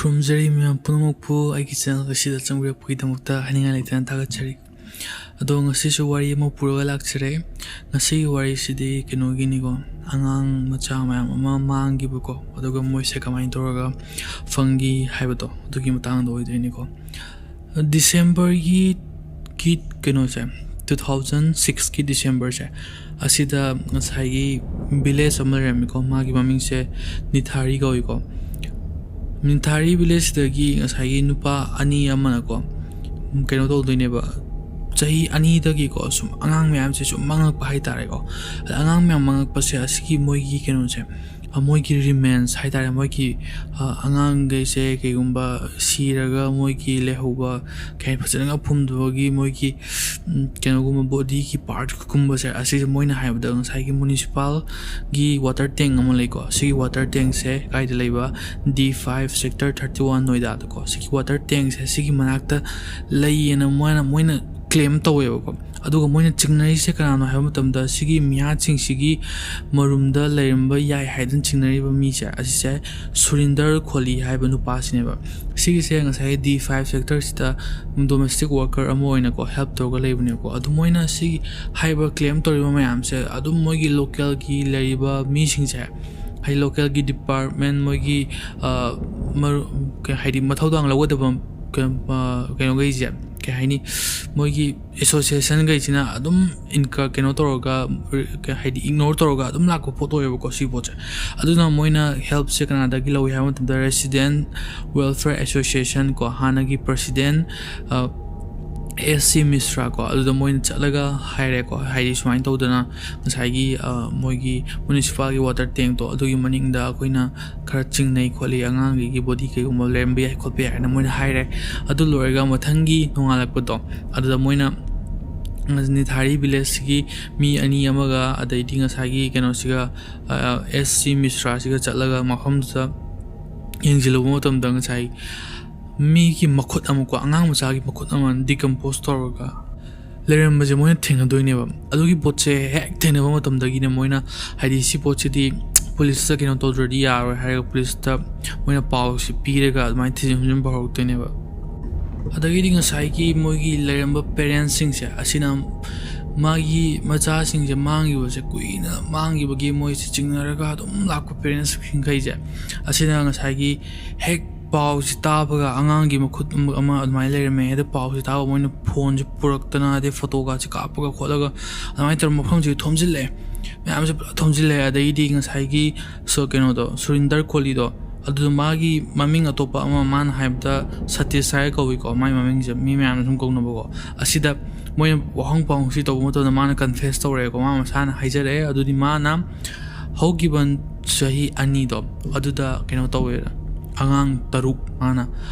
ꯈꯨꯔꯨꯝꯖꯔꯤ ꯃꯌꯥꯝ ꯄꯨꯝꯅꯃꯛꯄꯨ ꯑꯩꯒꯤ ꯆꯦꯅꯦꯜ ꯑꯁꯤꯗ ꯆꯪꯕꯤꯔꯛꯄꯒꯤꯗꯃꯛꯇ ꯍꯥꯏꯅꯤꯡꯉꯥꯏ ꯂꯩꯇꯅ ꯊꯥꯒꯠꯆꯔꯤ꯫ ꯑꯗꯣ ꯉꯁꯤꯁꯨ ꯋꯥꯔꯤ ꯑꯃ ꯄꯨꯔꯒ ꯂꯥꯛꯆꯔꯦ꯫ ꯉꯁꯤꯒꯤ ꯋꯥꯔꯤꯁꯤꯗꯤ ꯀꯩꯅꯣꯒꯤꯅꯤꯀꯣ, ꯑꯉꯥꯡ ꯃꯆꯥ ꯃꯌꯥꯝ ꯑꯃ ꯃꯥꯡꯈꯤꯕꯀꯣ, ꯑꯗꯨꯒ ꯃꯣꯏꯁꯦ ꯀꯃꯥꯏꯅ ꯇꯧꯔꯒ ꯐꯪꯈꯤ ꯍꯥꯏꯕꯗꯣ ꯑꯗꯨꯒꯤ ꯃꯇꯥꯡꯗ ꯑꯣꯏꯗꯣꯏꯅꯤꯀꯣ꯫ ꯗꯤꯁꯦꯝꯕꯔꯒꯤ ꯀꯩꯅꯣꯁꯦ 2006ꯀꯤ ꯗꯤꯁꯦꯝꯕꯔꯁꯦ ꯑꯁꯤꯗ ꯉꯁꯥꯏꯒꯤ ꯚꯤꯂꯦꯖ ꯑꯃ ꯂꯩꯔꯝꯃꯤꯀꯣ, ꯃꯥꯒꯤ ꯃꯃꯤꯡꯁꯦ ꯅꯤꯊꯥꯔꯤ ꯀꯧꯏꯀꯣ꯫ ꯅꯤꯊꯥꯔꯤ ꯚꯤꯂꯦꯖꯇꯒꯤ ꯉꯁꯥꯏꯒꯤ ꯅꯨꯄꯥ ꯑꯅꯤ ꯑꯃꯅꯀꯣ ꯀꯩꯅꯣ ꯇꯧꯗꯣꯏꯅꯦꯕ, ꯆꯍꯤ ꯑꯅꯤꯗꯒꯤꯀꯣ ꯁꯨꯝ ꯑꯉꯥꯡ ꯃꯌꯥꯝꯁꯦ ꯁꯨꯝ ꯃꯥꯡꯉꯛꯄ ꯍꯥꯏꯇꯥꯔꯦꯀꯣ꯫ ꯑꯉꯥꯡ ꯃꯌꯥꯝ ꯃꯥꯡꯉꯛꯄꯁꯦ ꯑꯁꯤꯒꯤ ꯃꯣꯏꯒꯤ ꯀꯩꯅꯣꯁꯦ, ꯃꯣꯏꯒꯤ ꯔꯤꯃꯦꯟꯁ ꯍꯥꯏꯇꯥꯔꯦ, ꯃꯣꯏꯒꯤ ꯑꯉꯥꯡꯈꯩꯁꯦ ꯀꯩꯒꯨꯝꯕ ꯁꯤꯔꯒ ꯃꯣꯏꯒꯤ ꯂꯩꯍꯧꯕ ꯀꯩ ꯐꯖꯅ ꯐꯨꯝꯗꯕꯒꯤ ꯃꯣꯏꯒꯤ ꯀꯩꯅꯣꯒꯨꯝꯕ ꯕꯣꯗꯤꯒꯤ ꯄꯥꯔꯠꯀꯨꯝꯕꯁꯦ ꯑꯁꯤꯁꯦ ꯃꯣꯏꯅ ꯍꯥꯏꯕꯗ ꯉꯁꯥꯏꯒꯤ ꯃꯨꯅꯤꯁꯤꯄꯥꯜꯒꯤ ꯋꯥꯇꯔ ꯇꯦꯡ ꯑꯃ ꯂꯩꯀꯣ, ꯁꯤꯒꯤ ꯋꯥꯇꯔ ꯇꯦꯡꯁꯦ ꯀꯥꯏꯗ ꯂꯩꯕ, D5 ꯁꯦꯛꯇꯔ 31 ꯅꯣꯏꯗꯥꯗꯀꯣ, ꯁꯤꯒꯤ ꯋꯥꯇꯔ ꯇꯦꯡꯁꯦ ꯁꯤꯒꯤ ꯃꯅꯥꯛꯇ ꯂꯩꯌꯦꯅ ꯃꯣꯏꯅ ꯀ꯭ꯂꯦꯝ ꯇꯧꯋꯦꯕꯀꯣ꯫ ꯑꯗꯨꯒ ꯃꯣꯏꯅ ꯆꯤꯡꯅꯔꯤꯁꯦ ꯀꯅꯥꯅꯣ ꯍꯥꯏꯕ ꯃꯇꯝꯗ ꯁꯤꯒꯤ ꯃꯤꯌꯥꯠꯁꯤꯡꯁꯤꯒꯤ ꯃꯔꯨꯝꯗ ꯂꯩꯔꯝꯕ ꯌꯥꯏ ꯍꯥꯏꯗꯅ ꯆꯤꯡꯅꯔꯤꯕ ꯃꯤꯁꯦ ꯑꯁꯤꯁꯦ ꯁꯨꯔꯤꯟꯗꯔ ꯈꯣꯂꯤ ꯍꯥꯏꯕ ꯅꯨꯄꯥꯁꯤꯅꯦꯕ꯫ ꯁꯤꯒꯤꯁꯦ ꯉꯁꯥꯏ D5 ꯁꯦꯛꯇꯔꯁꯤꯗ ꯗꯣꯃꯦꯁꯇꯤꯛ ꯋꯥꯔꯀꯔ ꯑꯃ ꯑꯣꯏꯅꯀꯣ ꯍꯦꯜꯞ ꯇꯧꯔꯒ ꯂꯩꯕꯅꯦꯕꯀꯣ꯫ ꯑꯗꯨ ꯃꯣꯏꯅ ꯁꯤꯒꯤ ꯍꯥꯏꯕ ꯀ꯭ꯂꯦꯝ ꯇꯧꯔꯤꯕ ꯃꯌꯥꯝꯁꯦ ꯑꯗꯨꯝ ꯃꯣꯏꯒꯤ ꯂꯣꯀꯦꯜꯒꯤ ꯂꯩꯔꯤꯕ ꯃꯤꯁꯤꯡꯁꯦ, ꯍꯥꯏꯗꯤ ꯂꯣꯀꯦꯜꯒꯤ ꯗꯤꯄꯥꯔꯠꯃꯦꯟ ꯃꯣꯏꯒꯤ ꯍꯥꯏꯗꯤ ꯃꯊꯧꯗꯥꯡ ꯂꯧꯒꯗꯕ ꯀꯩꯅꯣꯈꯩꯁꯦ ꯀꯩ ꯍꯥꯏꯅꯤ, ꯃꯣꯏꯒꯤ ꯑꯦꯁꯣꯁꯤꯌꯦꯁꯟꯈꯩꯁꯤꯅ ꯑꯗꯨꯝ ꯀꯩꯅꯣ ꯇꯧꯔꯒ ꯍꯥꯏꯗꯤ ꯏꯒꯅꯣꯔ ꯇꯧꯔꯒ ꯑꯗꯨꯝ ꯂꯥꯛꯄ ꯄꯣꯠ ꯑꯣꯏꯌꯦꯕꯀꯣ ꯁꯤ ꯄꯣꯠꯁꯦ꯫ ꯑꯗꯨꯅ ꯃꯣꯏꯅ ꯍꯦꯜꯞꯁꯦ ꯀꯅꯥꯗꯒꯤ ꯂꯧꯏ ꯍꯥꯏꯕ ꯃꯇꯝꯗ ꯔꯦꯁꯤꯗꯦꯟ ꯋꯦꯜꯐꯤꯌꯔ ꯑꯦꯁꯣꯁꯤꯌꯦꯁꯟ ꯀꯣ, ꯍꯥꯟꯅꯒꯤ ꯄ꯭ꯔꯁꯤꯗꯦꯟ S.C. ꯃꯤꯁ꯭ꯔꯥ ꯀꯣ, ꯑꯗꯨꯗ ꯃꯣꯏꯅ ꯆꯠꯂꯒ ꯍꯥꯏꯔꯦꯀꯣ, ꯍꯥꯏꯗꯤ ꯁꯨꯃꯥꯏꯅ ꯇꯧꯗꯅ ꯉꯁꯥꯏꯒꯤ ꯃꯣꯏꯒꯤ ꯃꯨꯅꯤꯁꯤꯄꯥꯜꯒꯤ ꯋꯥꯇꯔ ꯇꯦꯡꯇꯣ ꯑꯗꯨꯒꯤ ꯃꯅꯤꯡꯗ ꯑꯩꯈꯣꯏꯅ ꯈꯔ ꯆꯤꯡꯅꯩ ꯈꯣꯠꯂꯤ, ꯑꯉꯥꯡꯒꯤ ꯕꯣꯗꯤ ꯀꯩꯒꯨꯝꯕ ꯂꯩꯔꯝꯕ ꯌꯥꯏ ꯈꯣꯠꯄ ꯌꯥꯏ ꯍꯥꯏꯅ ꯃꯣꯏꯅ ꯍꯥꯏꯔꯦ꯫ ꯑꯗꯨ ꯂꯣꯏꯔꯒ ꯃꯊꯪꯒꯤ ꯅꯣꯡꯉꯥꯜꯂꯛꯄꯗꯣ ꯑꯗꯨꯗ ꯃꯣꯏꯅ ꯅꯤꯊꯥꯔꯤ ꯚꯤꯂꯦꯖꯁꯤꯒꯤ ꯃꯤ ꯑꯅꯤ ꯑꯃꯒ ꯑꯗꯩꯗꯤ ꯉꯁꯥꯏꯒꯤ ꯀꯩꯅꯣꯁꯤꯒ S.C. ꯃꯤꯁ꯭ꯔꯥꯁꯤꯒ ꯆꯠꯂꯒ ꯃꯐꯝꯗꯨꯗ ꯌꯦꯡꯁꯤꯜꯂꯨꯕ ꯃꯇꯝꯗ ꯉꯁꯥꯏ ꯃꯤꯒꯤ ꯃꯈꯨꯠ ꯑꯃꯀꯣ, ꯑꯉꯥꯡ ꯃꯆꯥꯒꯤ ꯃꯈꯨꯠ ꯑꯃ ꯗꯤꯀꯝꯄꯣꯁ ꯇꯧꯔꯒ ꯂꯩꯔꯝꯕꯁꯦ ꯃꯣꯏꯅ ꯊꯦꯡꯅꯗꯣꯏꯅꯦꯕ꯫ ꯑꯗꯨꯒꯤ ꯄꯣꯠꯁꯦ ꯍꯦꯛ ꯊꯦꯡꯅꯕ ꯃꯇꯝꯗꯒꯤꯅꯦ ꯃꯣꯏꯅ ꯍꯥꯏꯗꯤ ꯁꯤ ꯄꯣꯠꯁꯤꯗꯤ ꯄꯨꯂꯤꯁꯇ ꯀꯩꯅꯣ ꯇꯧꯗ꯭ꯔꯗꯤ ꯌꯥꯔꯣꯏ ꯍꯥꯏꯔꯒ ꯄꯨꯂꯤꯁꯇ ꯃꯣꯏꯅ ꯄꯥꯎꯁꯤ ꯄꯤꯔꯒ ꯑꯗꯨꯃꯥꯏꯅ ꯊꯤꯖꯤꯟ ꯍꯨꯝꯖꯤꯟꯕ ꯍꯧꯔꯛꯇꯣꯏꯅꯦꯕ꯫ ꯑꯗꯒꯤꯗꯤ ꯉꯁꯥꯏꯒꯤ ꯃꯣꯏꯒꯤ ꯂꯩꯔꯝꯕ ꯄꯦꯔꯦꯟꯁꯁꯤꯡꯁꯦ ꯑꯁꯤꯅ ꯃꯥꯒꯤ ꯃꯆꯥꯁꯤꯡꯁꯦ ꯃꯥꯡꯈꯤꯕꯁꯦ ꯀꯨꯏꯅ ꯃꯥꯡꯈꯤꯕꯒꯤ ꯃꯣꯏꯁꯦ ꯆꯤꯡꯅꯔꯒ ꯑꯗꯨꯝ ꯂꯥꯛꯄ ꯄꯦꯔꯦꯟꯁꯁꯤꯡꯈꯩꯁꯦ ꯑꯁꯤꯅ ꯉꯁꯥꯏꯒꯤ ꯍꯦꯛ ꯄꯥꯎꯁꯤ ꯇꯥꯕꯒ ꯑꯉꯥꯡꯒꯤ ꯃꯈꯨꯠ ꯑꯃ ꯑꯗꯨꯃꯥꯏꯅ ꯂꯩꯔꯝꯃꯦ ꯍꯥꯏꯗ ꯄꯥꯎꯁꯤ ꯇꯥꯕ ꯃꯣꯏꯅ ꯐꯣꯟꯁꯤ ꯄꯨꯔꯛꯇꯅ ꯑꯗꯩ ꯐꯣꯇꯣꯒꯁꯤ ꯀꯥꯞꯄꯒ ꯈꯣꯠꯂꯒ ꯑꯗꯨꯃꯥꯏꯅ ꯇꯧꯔꯒ ꯃꯐꯝꯁꯤ ꯊꯣꯝꯖꯤꯜꯂꯛꯑꯦ, ꯃꯌꯥꯝꯁꯦ ꯄꯨꯂꯞ ꯊꯣꯝꯖꯤꯜꯂꯛꯑꯦ꯫ ꯑꯗꯒꯤꯗꯤ ꯉꯁꯥꯏꯒꯤ ꯀꯩꯅꯣꯗꯣ ꯁꯨꯔꯤꯟꯗꯔ ꯈꯣꯂꯤꯗꯣ ꯑꯗꯨꯗ ꯃꯥꯒꯤ ꯃꯃꯤꯡ ꯑꯇꯣꯞꯄ ꯑꯃ ꯃꯥꯅ ꯍꯥꯏꯕꯗ ꯁꯇꯤꯁ ꯍꯥꯏꯔ ꯀꯧꯏꯀꯣ, ꯃꯥꯒꯤ ꯃꯃꯤꯡꯁꯦ ꯃꯤ ꯃꯌꯥꯝꯅ ꯁꯨꯝ ꯀꯧꯅꯕꯀꯣ꯫ ꯑꯁꯤꯗ ꯃꯣꯏꯅ ꯋꯥꯍꯪ ꯄꯥꯎꯁꯤ ꯇꯧꯕ ꯃꯇꯝꯗ ꯃꯥꯅ ꯀꯟꯐꯦꯁ ꯇꯧꯔꯛꯑꯦꯀꯣ, ꯃꯥ ꯃꯁꯥꯅ ꯍꯥꯏꯖꯔꯛꯑꯦ꯫ ꯑꯗꯨꯗꯤ ꯃꯥꯅ ꯍꯧꯈꯤꯕ ꯆꯍꯤ ꯑꯅꯤꯗꯣ ꯑꯗꯨꯗ ꯀꯩꯅꯣ ꯇꯧꯋꯦ, ꯑꯉꯥꯡ 6 ꯃꯥꯅ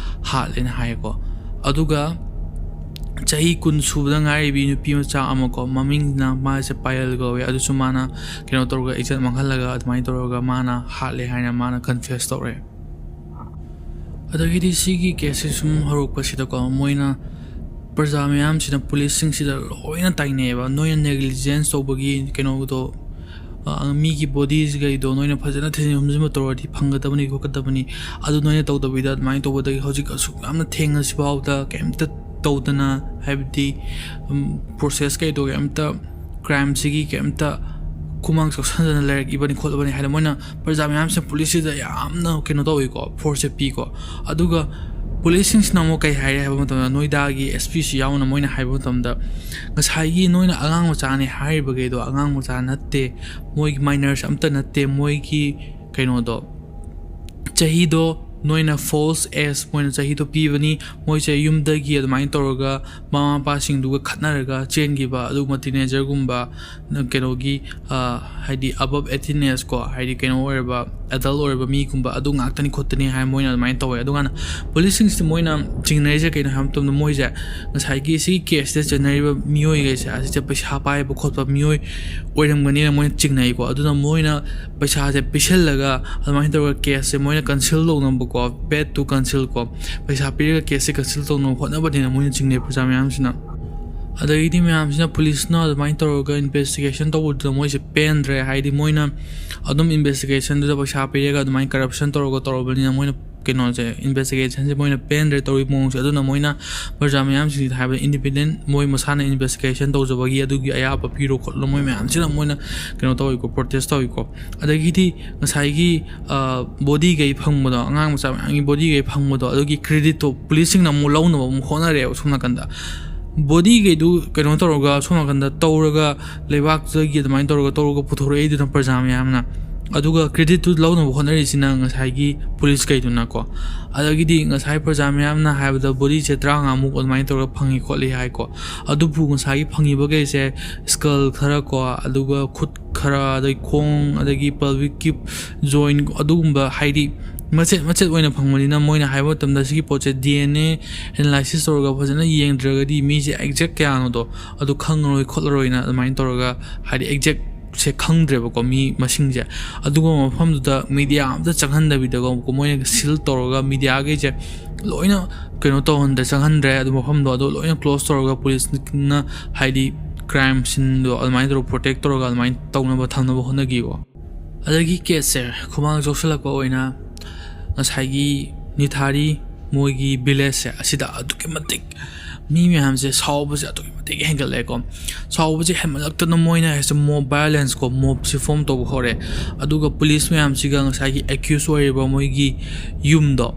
ꯍꯥꯠꯂꯦꯅ ꯍꯥꯏꯌꯦꯀꯣ꯫ ꯑꯗꯨꯒ ꯆꯍꯤ 10 ꯁꯨꯕꯗ ꯉꯥꯏꯔꯤꯕꯤ ꯅꯨꯄꯤ ꯃꯆꯥ ꯑꯃꯀꯣ, ꯃꯃꯤꯡꯅ ꯃꯥꯁꯦ ꯄꯥꯌꯜ ꯀꯧꯋꯦ, ꯑꯗꯨꯁꯨ ꯃꯥꯅ ꯀꯩꯅꯣ ꯇꯧꯔꯒ ꯏꯖꯠ ꯃꯥꯡꯍꯜꯂꯒ ꯑꯗꯨꯃꯥꯏꯅ ꯇꯧꯔꯒ ꯃꯥꯅ ꯍꯥꯠꯂꯦ ꯍꯥꯏꯅ ꯃꯥꯅ ꯀꯟꯐꯦꯁ ꯇꯧꯔꯛꯑꯦ꯫ ꯑꯗꯒꯤꯗꯤ ꯁꯤꯒꯤ ꯀꯦꯁꯁꯤ ꯁꯨꯝ ꯍꯧꯔꯛꯄꯁꯤꯗꯀꯣ ꯃꯣꯏꯅ ꯄ꯭ꯔꯖꯥ ꯃꯌꯥꯝꯁꯤꯅ ꯄꯨꯂꯤꯁꯁꯤꯡꯁꯤꯗ ꯂꯣꯏꯅ ꯇꯥꯏꯅꯩꯑꯕ, ꯅꯣꯏꯅ ꯅꯦꯒ꯭ꯂꯤꯖꯦꯟꯁ ꯇꯧꯕꯒꯤ ꯀꯩꯅꯣꯗꯣ, ꯃꯤꯒꯤ ꯕꯣꯗꯤꯁꯈꯩꯗꯣ ꯅꯣꯏꯅ ꯐꯖꯅ ꯊꯤꯖꯤꯟ ꯍꯨꯝꯖꯤꯟꯕ ꯇꯧꯔꯗꯤ ꯐꯪꯒꯗꯕꯅꯤ ꯈꯣꯠꯀꯗꯕꯅꯤ, ꯑꯗꯨ ꯅꯣꯏꯅ ꯇꯧꯗꯕꯤꯗ ꯑꯗꯨꯃꯥꯏꯅ ꯇꯧꯕꯗꯒꯤ ꯍꯧꯖꯤꯛ ꯑꯁꯨꯛ ꯌꯥꯝꯅ ꯊꯦꯡꯅꯁꯤꯐꯥꯎꯗ ꯀꯩꯝꯇ ꯇꯧꯗꯅ, ꯍꯥꯏꯕꯗꯤ ꯄ꯭ꯔꯣꯁꯦꯁ ꯀꯩꯗꯣ ꯀꯩꯝꯇ ꯀ꯭ꯔꯥꯏꯝꯁꯤꯒꯤ ꯀꯩꯝꯇ ꯈꯨꯃꯥꯡ ꯆꯥꯎꯁꯟꯗꯅ ꯂꯩꯔꯛꯏꯕꯅꯤ ꯈꯣꯠꯂꯕꯅꯤ ꯍꯥꯏꯅ ꯃꯣꯏꯅ ꯄ꯭ꯔꯖꯥ ꯃꯌꯥꯝꯁꯤꯅ ꯄꯨꯂꯤꯁꯁꯤꯗ ꯌꯥꯝꯅ ꯀꯩꯅꯣ ꯇꯧꯋꯤꯀꯣ, ꯐꯣꯔꯁꯁꯦ ꯄꯤꯀꯣ꯫ ꯑꯗꯨꯒ ꯄꯨꯂꯤꯁꯁꯤꯡꯁꯤꯅ ꯑꯃꯨꯛ ꯀꯩ ꯍꯥꯏꯔꯦ ꯍꯥꯏꯕ ꯃꯇꯝꯗ ꯅꯣꯏꯗꯥꯒꯤ SP ꯌꯥꯎꯅ ꯃꯣꯏꯅ ꯍꯥꯏꯕ ꯃꯇꯝꯗ ꯉꯁꯥꯏꯒꯤ ꯅꯣꯏꯅ ꯑꯉꯥꯡ ꯃꯆꯥꯅꯤ ꯍꯥꯏꯔꯤꯕꯈꯩꯗꯣ ꯑꯉꯥꯡ ꯃꯆꯥ ꯅꯠꯇꯦ, ꯃꯣꯏꯒꯤ ꯃꯥꯏꯅꯔꯁ ꯑꯝꯇ ꯅꯠꯇꯦ, ꯃꯣꯏꯒꯤ ꯀꯩꯅꯣꯗꯣ ꯆꯍꯤꯗꯣ ꯅꯣꯏꯅ ꯐꯣꯜꯁ ꯑꯦꯖ ꯃꯣꯏꯅ ꯆꯍꯤꯗꯣ ꯄꯤꯕꯅꯤ, ꯃꯣꯏꯁꯦ ꯌꯨꯝꯗꯒꯤ ꯑꯗꯨꯃꯥꯏꯅ ꯇꯧꯔꯒ ꯃꯃꯥ ꯃꯄꯥꯁꯤꯡꯗꯨꯒ ꯈꯠꯅꯔꯒ ꯆꯦꯟꯈꯤꯕ, ꯑꯗꯨꯒꯨꯝꯕ ꯇꯤꯅꯦꯖꯔꯒꯨꯝꯕ ꯀꯩꯅꯣꯒꯤ ꯍꯥꯏꯗꯤ ꯑꯕꯞ 18 years ꯀꯣ, ꯍꯥꯏꯗꯤ ꯀꯩꯅꯣ ꯑꯣꯏꯔꯕ ꯑꯦꯗꯜ ꯑꯣꯏꯔꯕ ꯃꯤꯒꯨꯝꯕ ꯑꯗꯨ ꯉꯥꯛꯇꯅꯤ ꯈꯣꯠꯇꯅꯤ ꯍꯥꯏ ꯃꯣꯏꯅ ꯑꯗꯨꯃꯥꯏꯅ ꯇꯧꯋꯦ꯫ ꯑꯗꯨꯀꯥꯟꯗ ꯄꯨꯂꯤꯁꯁꯤꯡꯁꯤ ꯃꯣꯏꯅ ꯆꯤꯡꯅꯔꯤꯁꯦ ꯀꯩꯅꯣ ꯍꯥꯏꯕ ꯃꯇꯝꯗ ꯃꯣꯏꯁꯦ ꯉꯁꯥꯏꯒꯤ ꯁꯤꯒꯤ ꯀꯦꯁꯁꯤꯗ ꯆꯤꯡꯅꯔꯤꯕ ꯃꯤꯑꯣꯏꯈꯩꯁꯦ ꯑꯁꯤꯁꯦ ꯄꯩꯁꯥ ꯄꯥꯏꯕ ꯈꯣꯠꯄ ꯃꯤꯑꯣꯏ ꯑꯣꯏꯔꯝꯒꯅꯤꯅ ꯃꯣꯏꯅ ꯆꯤꯡꯅꯩꯀꯣ꯫ ꯑꯗꯨꯅ ꯃꯣꯏꯅ ꯄꯩꯁꯥꯁꯦ ꯄꯤꯁꯤꯜꯂꯒ ꯑꯗꯨꯃꯥꯏꯅ ꯇꯧꯔꯒ ꯀꯦꯁꯁꯦ ꯃꯣꯏꯅ ꯀꯟꯁꯤꯜ ꯇꯧꯅꯕꯀꯣ, ꯕꯦꯠ ꯇꯨ ꯀꯟꯁꯤꯜ ꯀꯣ, ꯄꯩꯁꯥ ꯄꯤꯔꯒ ꯀꯦꯁꯁꯦ ꯀꯟꯁꯤꯜ ꯇꯧꯅꯕ ꯍꯣꯠꯅꯕꯅꯤꯅ ꯃꯣꯏꯅ ꯆꯤꯡꯅꯩ ꯄ꯭ꯔꯖꯥ ꯃꯌꯥꯝꯁꯤꯅ꯫ ꯑꯗꯒꯤꯗꯤ ꯃꯌꯥꯝꯁꯤꯅ ꯄꯨꯂꯤꯁꯅ ꯑꯗꯨꯃꯥꯏꯅ ꯇꯧꯔꯒ ꯏꯟꯚꯦꯁꯇꯤꯒꯦꯁꯟ ꯇꯧꯕꯗꯨꯗ ꯃꯣꯏꯁꯦ ꯄꯦꯟꯗ꯭ꯔꯦ, ꯍꯥꯏꯗꯤ ꯃꯣꯏꯅ ꯑꯗꯨꯝ ꯏꯟꯚꯦꯁꯇꯤꯒꯦꯁꯟꯗꯨꯗ ꯄꯩꯁꯥ ꯄꯤꯔꯒ ꯑꯗꯨꯃꯥꯏꯅ ꯀꯔꯞꯁꯟ ꯇꯧꯔꯕꯅꯤꯅ ꯃꯣꯏꯅ ꯀꯩꯅꯣꯁꯦ ꯏꯟꯚꯦꯁꯇꯤꯒꯦꯁꯟꯁꯦ ꯃꯣꯏꯅ ꯄꯦꯟꯗ꯭ꯔꯦ ꯇꯧꯔꯤ ꯃꯑꯣꯡꯁꯦ ꯑꯗꯨꯅ ꯃꯣꯏꯅ ꯄ꯭ꯔꯖꯥ ꯃꯌꯥꯝꯁꯤꯡꯁꯤꯗ ꯍꯥꯏꯕꯗ ꯏꯟꯗꯤꯄꯦꯟꯗꯦꯟ ꯃꯣꯏ ꯃꯁꯥꯅ ꯏꯟꯚꯦꯁꯇꯤꯒꯦꯁꯟ ꯇꯧꯖꯕꯒꯤ ꯑꯗꯨꯒꯤ ꯑꯌꯥꯕ ꯄꯤꯔꯣ ꯈꯣꯠꯂꯣ ꯃꯣꯏ ꯃꯌꯥꯝꯁꯤꯅ ꯃꯣꯏꯅ ꯀꯩꯅꯣ ꯇꯧꯋꯤꯀꯣ ꯄ꯭ꯔꯣꯇꯦꯁ ꯇꯧꯋꯤꯀꯣ ꯑꯗꯒꯤꯗꯤ ꯉꯁꯥꯏꯒꯤ ꯕꯣꯗꯤꯒꯩ ꯐꯪꯕꯗꯣ ꯑꯉꯥꯡ ꯃꯆꯥ ꯃꯌꯥꯝꯒꯤ ꯕꯣꯗꯤꯒꯩ ꯐꯪꯕꯗꯣ ꯑꯗꯨꯒꯤ ꯀ꯭ꯔꯦꯗꯤꯠꯇꯣ ꯄꯨꯂꯤꯁꯁꯤꯡꯅ ꯑꯃꯨꯛ ꯂꯧꯅꯕ ꯑꯃꯨꯛ ꯍꯣꯠꯅꯔꯦꯕ ꯁꯣꯝ ꯅꯥꯀꯟꯗ ꯕꯣꯗꯤꯒꯩꯗꯨ ꯀꯩꯅꯣ ꯇꯧꯔꯒ ꯁꯣꯝ ꯅꯥꯀꯟꯗ ꯇꯧꯔꯒ ꯂꯩꯕꯥꯛꯇꯒꯤ ꯑꯗꯨꯃꯥꯏꯅ ꯇꯧꯔꯒ ꯄꯨꯊꯣꯔꯛꯏꯗꯨꯅ ꯄ꯭ꯔꯖꯥ ꯃꯌꯥꯝꯅ ꯑꯗꯨꯒ ꯀ꯭ꯔꯦꯗꯤꯠꯇꯨ ꯂꯧꯅꯕ ꯍꯣꯠꯅꯔꯤꯁꯤꯅ ꯉꯁꯥꯏꯒꯤ ꯄꯨꯂꯤꯁꯈꯩꯗꯨꯅꯀꯣ ꯑꯗꯒꯤꯗꯤ ꯉꯁꯥꯏ ꯄ꯭ꯔꯖꯥ ꯃꯌꯥꯝꯅ ꯍꯥꯏꯕꯗ ꯕꯣꯗꯤꯁꯦ 35ꯃꯨꯛ ꯑꯗꯨꯃꯥꯏꯅ ꯇꯧꯔꯒ ꯐꯪꯉꯤ ꯈꯣꯠꯂꯤ ꯍꯥꯏꯀꯣ ꯑꯗꯨꯕꯨ ꯉꯁꯥꯏꯒꯤ ꯐꯪꯉꯤꯕꯈꯩꯁꯦ ꯁ꯭ꯀꯜ ꯈꯔ ꯀꯣ ꯑꯗꯨꯒ ꯈꯨꯠ ꯈꯔ ꯑꯗꯩ ꯈꯣꯡ ꯑꯗꯒꯤ ꯄꯜꯚꯤꯛꯀꯤ ꯖꯣꯏꯟ ꯑꯗꯨꯒꯨꯝꯕ ꯍꯥꯏꯗꯤ ꯃꯆꯦꯠ ꯑꯣꯏꯅ ꯐꯪꯕꯅꯤꯅ ꯃꯣꯏꯅ ꯍꯥꯏꯕ ꯃꯇꯝꯗ ꯁꯤꯒꯤ ꯄꯣꯠꯁꯦ DNA ꯑꯦꯅꯥꯂꯥꯏꯁꯤꯁ ꯇꯧꯔꯒ ꯐꯖꯅ ꯌꯦꯡꯗ꯭ꯔꯒꯗꯤ ꯃꯤꯁꯦ ꯑꯦꯛꯖꯦꯛ ꯀꯌꯥꯅꯣꯗꯣ ꯑꯗꯨ ꯈꯪꯉꯔꯣꯏ ꯈꯣꯠꯂꯔꯣꯏꯅ ꯑꯗꯨꯃꯥꯏꯅ ꯇꯧꯔꯒ ꯍꯥꯏꯗꯤ ꯑꯦꯛꯖꯦꯛꯁꯦ ꯈꯪꯗ꯭ꯔꯦꯕꯀꯣ ꯃꯤ ꯃꯁꯤꯡꯁꯦ ꯑꯗꯨꯒꯨꯝꯕ ꯃꯐꯝꯗꯨꯗ ꯃꯤꯗꯤꯌꯥ ꯑꯝꯇ ꯆꯪꯍꯟꯗꯕꯤꯗꯀꯣ ꯃꯣꯏꯅ ꯁꯤꯜ ꯇꯧꯔꯒ ꯃꯤꯗꯤꯌꯥꯈꯩꯁꯦ ꯂꯣꯏꯅ ꯀꯩꯅꯣ ꯇꯧꯍꯟꯗ꯭ꯔꯦ ꯆꯪꯍꯟꯗ꯭ꯔꯦ ꯑꯗꯨ ꯃꯐꯝꯗꯣ ꯑꯗꯣ ꯂꯣꯏꯅ ꯀ꯭ꯂꯣꯖ ꯇꯧꯔꯒ ꯄꯨꯂꯤꯁꯅ ꯍꯥꯏꯗꯤ ꯀ꯭ꯔꯥꯏꯝ ꯁꯤꯟꯗꯣ ꯑꯗꯨꯃꯥꯏꯅ ꯇꯧꯔꯒ ꯄ꯭ꯔꯣꯇꯦꯛ ꯇꯧꯔꯒ ꯑꯗꯨꯃꯥꯏꯅ ꯇꯧꯅꯕ ꯊꯝꯅꯕ ꯍꯣꯠꯅꯈꯤꯀꯣ ꯑꯗꯒꯤ ꯀꯦꯁꯁꯦ ꯈꯨꯃꯥꯡ ꯆꯥꯎꯁꯤꯜꯂꯛꯄ ꯑꯣꯏꯅ ꯉꯁꯥꯏꯒꯤ ꯅꯤꯊꯥꯔꯤ ꯃꯣꯏꯒꯤ ꯚꯤꯂꯦꯖꯁꯦ ꯑꯁꯤꯗ ꯑꯗꯨꯛꯀꯤ ꯃꯇꯤꯛ ꯃꯤ ꯃꯌꯥꯝꯁꯦ ꯁꯥꯎꯕꯁꯦ ꯑꯗꯨꯛꯀꯤ ꯃꯇꯤꯛ ꯍꯦꯟꯒꯠꯂꯛꯑꯦꯀꯣ ꯁꯥꯎꯕꯁꯦ ꯍꯦꯟꯃꯜꯂꯛꯇꯅ ꯃꯣꯏꯅ ꯍꯦꯛꯇ ꯃꯣb ꯚꯥꯏꯑꯣꯂꯦꯟꯁ ꯀꯣ ꯃꯣꯕꯁꯦ ꯐꯣꯝ ꯇꯧꯕ ꯍꯧꯔꯦ ꯑꯗꯨꯒ ꯄꯨꯂꯤꯁ ꯃꯌꯥꯝꯁꯤꯒ ꯉꯁꯥꯏꯒꯤ ꯑꯦꯀ꯭ꯌꯨꯁ ꯑꯣꯏꯔꯤꯕ ꯃꯣꯏꯒꯤ ꯌꯨꯝꯗꯣ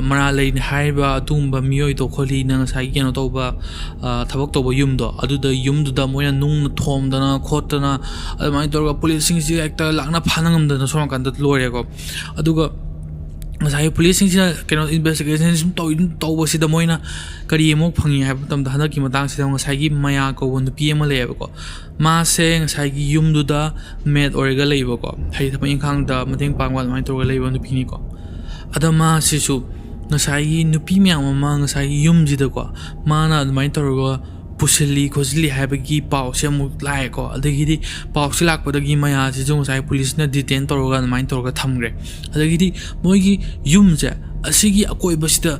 ꯃꯔꯥꯜ ꯂꯩꯅ ꯍꯥꯏꯔꯤꯕ ꯑꯗꯨꯒꯨꯝꯕ ꯃꯤꯑꯣꯏꯗꯣ ꯈꯣꯠꯂꯤꯅ ꯉꯁꯥꯏꯒꯤ ꯀꯩꯅꯣ ꯇꯧꯕ ꯊꯕꯛ ꯇꯧꯕ ꯌꯨꯝꯗꯣ ꯌꯨꯝꯗꯨꯗ ꯃꯣꯏꯅ ꯅꯨꯡꯅ ꯊꯣꯝꯗꯅ ꯈꯣꯠꯇꯅ ꯑꯗꯨꯃꯥꯏꯅ ꯇꯧꯔꯒ ꯄꯨꯂꯤꯁꯁꯤꯡꯁꯤ ꯍꯦꯛꯇ ꯂꯥꯛꯅ ꯐꯥꯅ ꯉꯝꯗꯅ ꯁꯣꯝ ꯅꯥꯀꯟꯗ ꯂꯣꯏꯔꯦꯀꯣ ꯑꯗꯨꯒ ꯉꯁꯥꯏꯒꯤ ꯄꯨꯂꯤꯁꯁꯤꯡꯁꯤꯅ ꯀꯩꯅꯣ ꯏꯟꯚꯦꯁꯇꯤꯒꯦꯁꯟ ꯁꯨꯝ ꯇꯧꯕꯁꯤꯗ ꯃꯣꯏꯅ ꯀꯔꯤ ꯑꯃꯨꯛ ꯐꯪꯉꯤ ꯍꯥꯏꯕ ꯃꯇꯝꯗ ꯍꯟꯗꯛꯀꯤ ꯃꯇꯥꯡꯁꯤꯗ ꯉꯁꯥꯏꯒꯤ ꯃꯌꯥ ꯀꯧꯕ ꯅꯨꯄꯤ ꯑꯃ ꯂꯩꯌꯦꯕꯀꯣ ꯃꯥꯁꯦ ꯉꯁꯥꯏꯒꯤ ꯌꯨꯝꯗꯨꯗ ꯃꯦꯠ ꯑꯣꯏꯔꯒ ꯂꯩꯕꯀꯣ ꯍꯥꯏꯗꯤ ꯊꯕꯛ ꯏꯪꯈꯥꯡꯗ ꯃꯇꯦꯡ ꯄꯥꯡꯕ ꯑꯗꯨꯃꯥꯏꯅ ꯇꯧꯔꯒ ꯂꯩꯕ ꯅꯨꯄꯤꯅꯤꯀꯣ ꯑꯗ ꯃꯥꯁꯤꯁꯨ ꯉꯁꯥꯏꯒꯤ ꯅꯨꯄꯤ ꯃꯌꯥꯝ ꯑꯃꯉꯁꯥꯏꯒꯤ ꯌꯨꯝꯁꯤꯗꯀꯣ ꯃꯥꯅ ꯑꯗꯨꯃꯥꯏꯅ ꯇꯧꯔꯒ ꯄꯨꯁꯤꯜꯂꯤ ꯈꯣꯠꯆꯤꯜꯂꯤ ꯍꯥꯏꯕꯒꯤ ꯄꯥꯎꯁꯦ ꯑꯃꯨꯛ ꯂꯥꯛꯑꯦꯀꯣ ꯑꯗꯒꯤꯗꯤ ꯄꯥꯎꯁꯦ ꯂꯥꯛꯄꯗꯒꯤ ꯃꯌꯥꯁꯤꯁꯨ ꯉꯁꯥꯏ ꯄꯨꯂꯤꯁꯅ ꯗꯤꯇꯦꯟ ꯇꯧꯔꯒ ꯑꯗꯨꯃꯥꯏꯅ ꯇꯧꯔꯒ ꯊꯝꯈ꯭ꯔꯦ ꯑꯗꯒꯤꯗꯤ ꯃꯣꯏꯒꯤ ꯌꯨꯝꯁꯦ ꯑꯁꯤꯒꯤ ꯑꯀꯣꯏꯕꯁꯤꯗ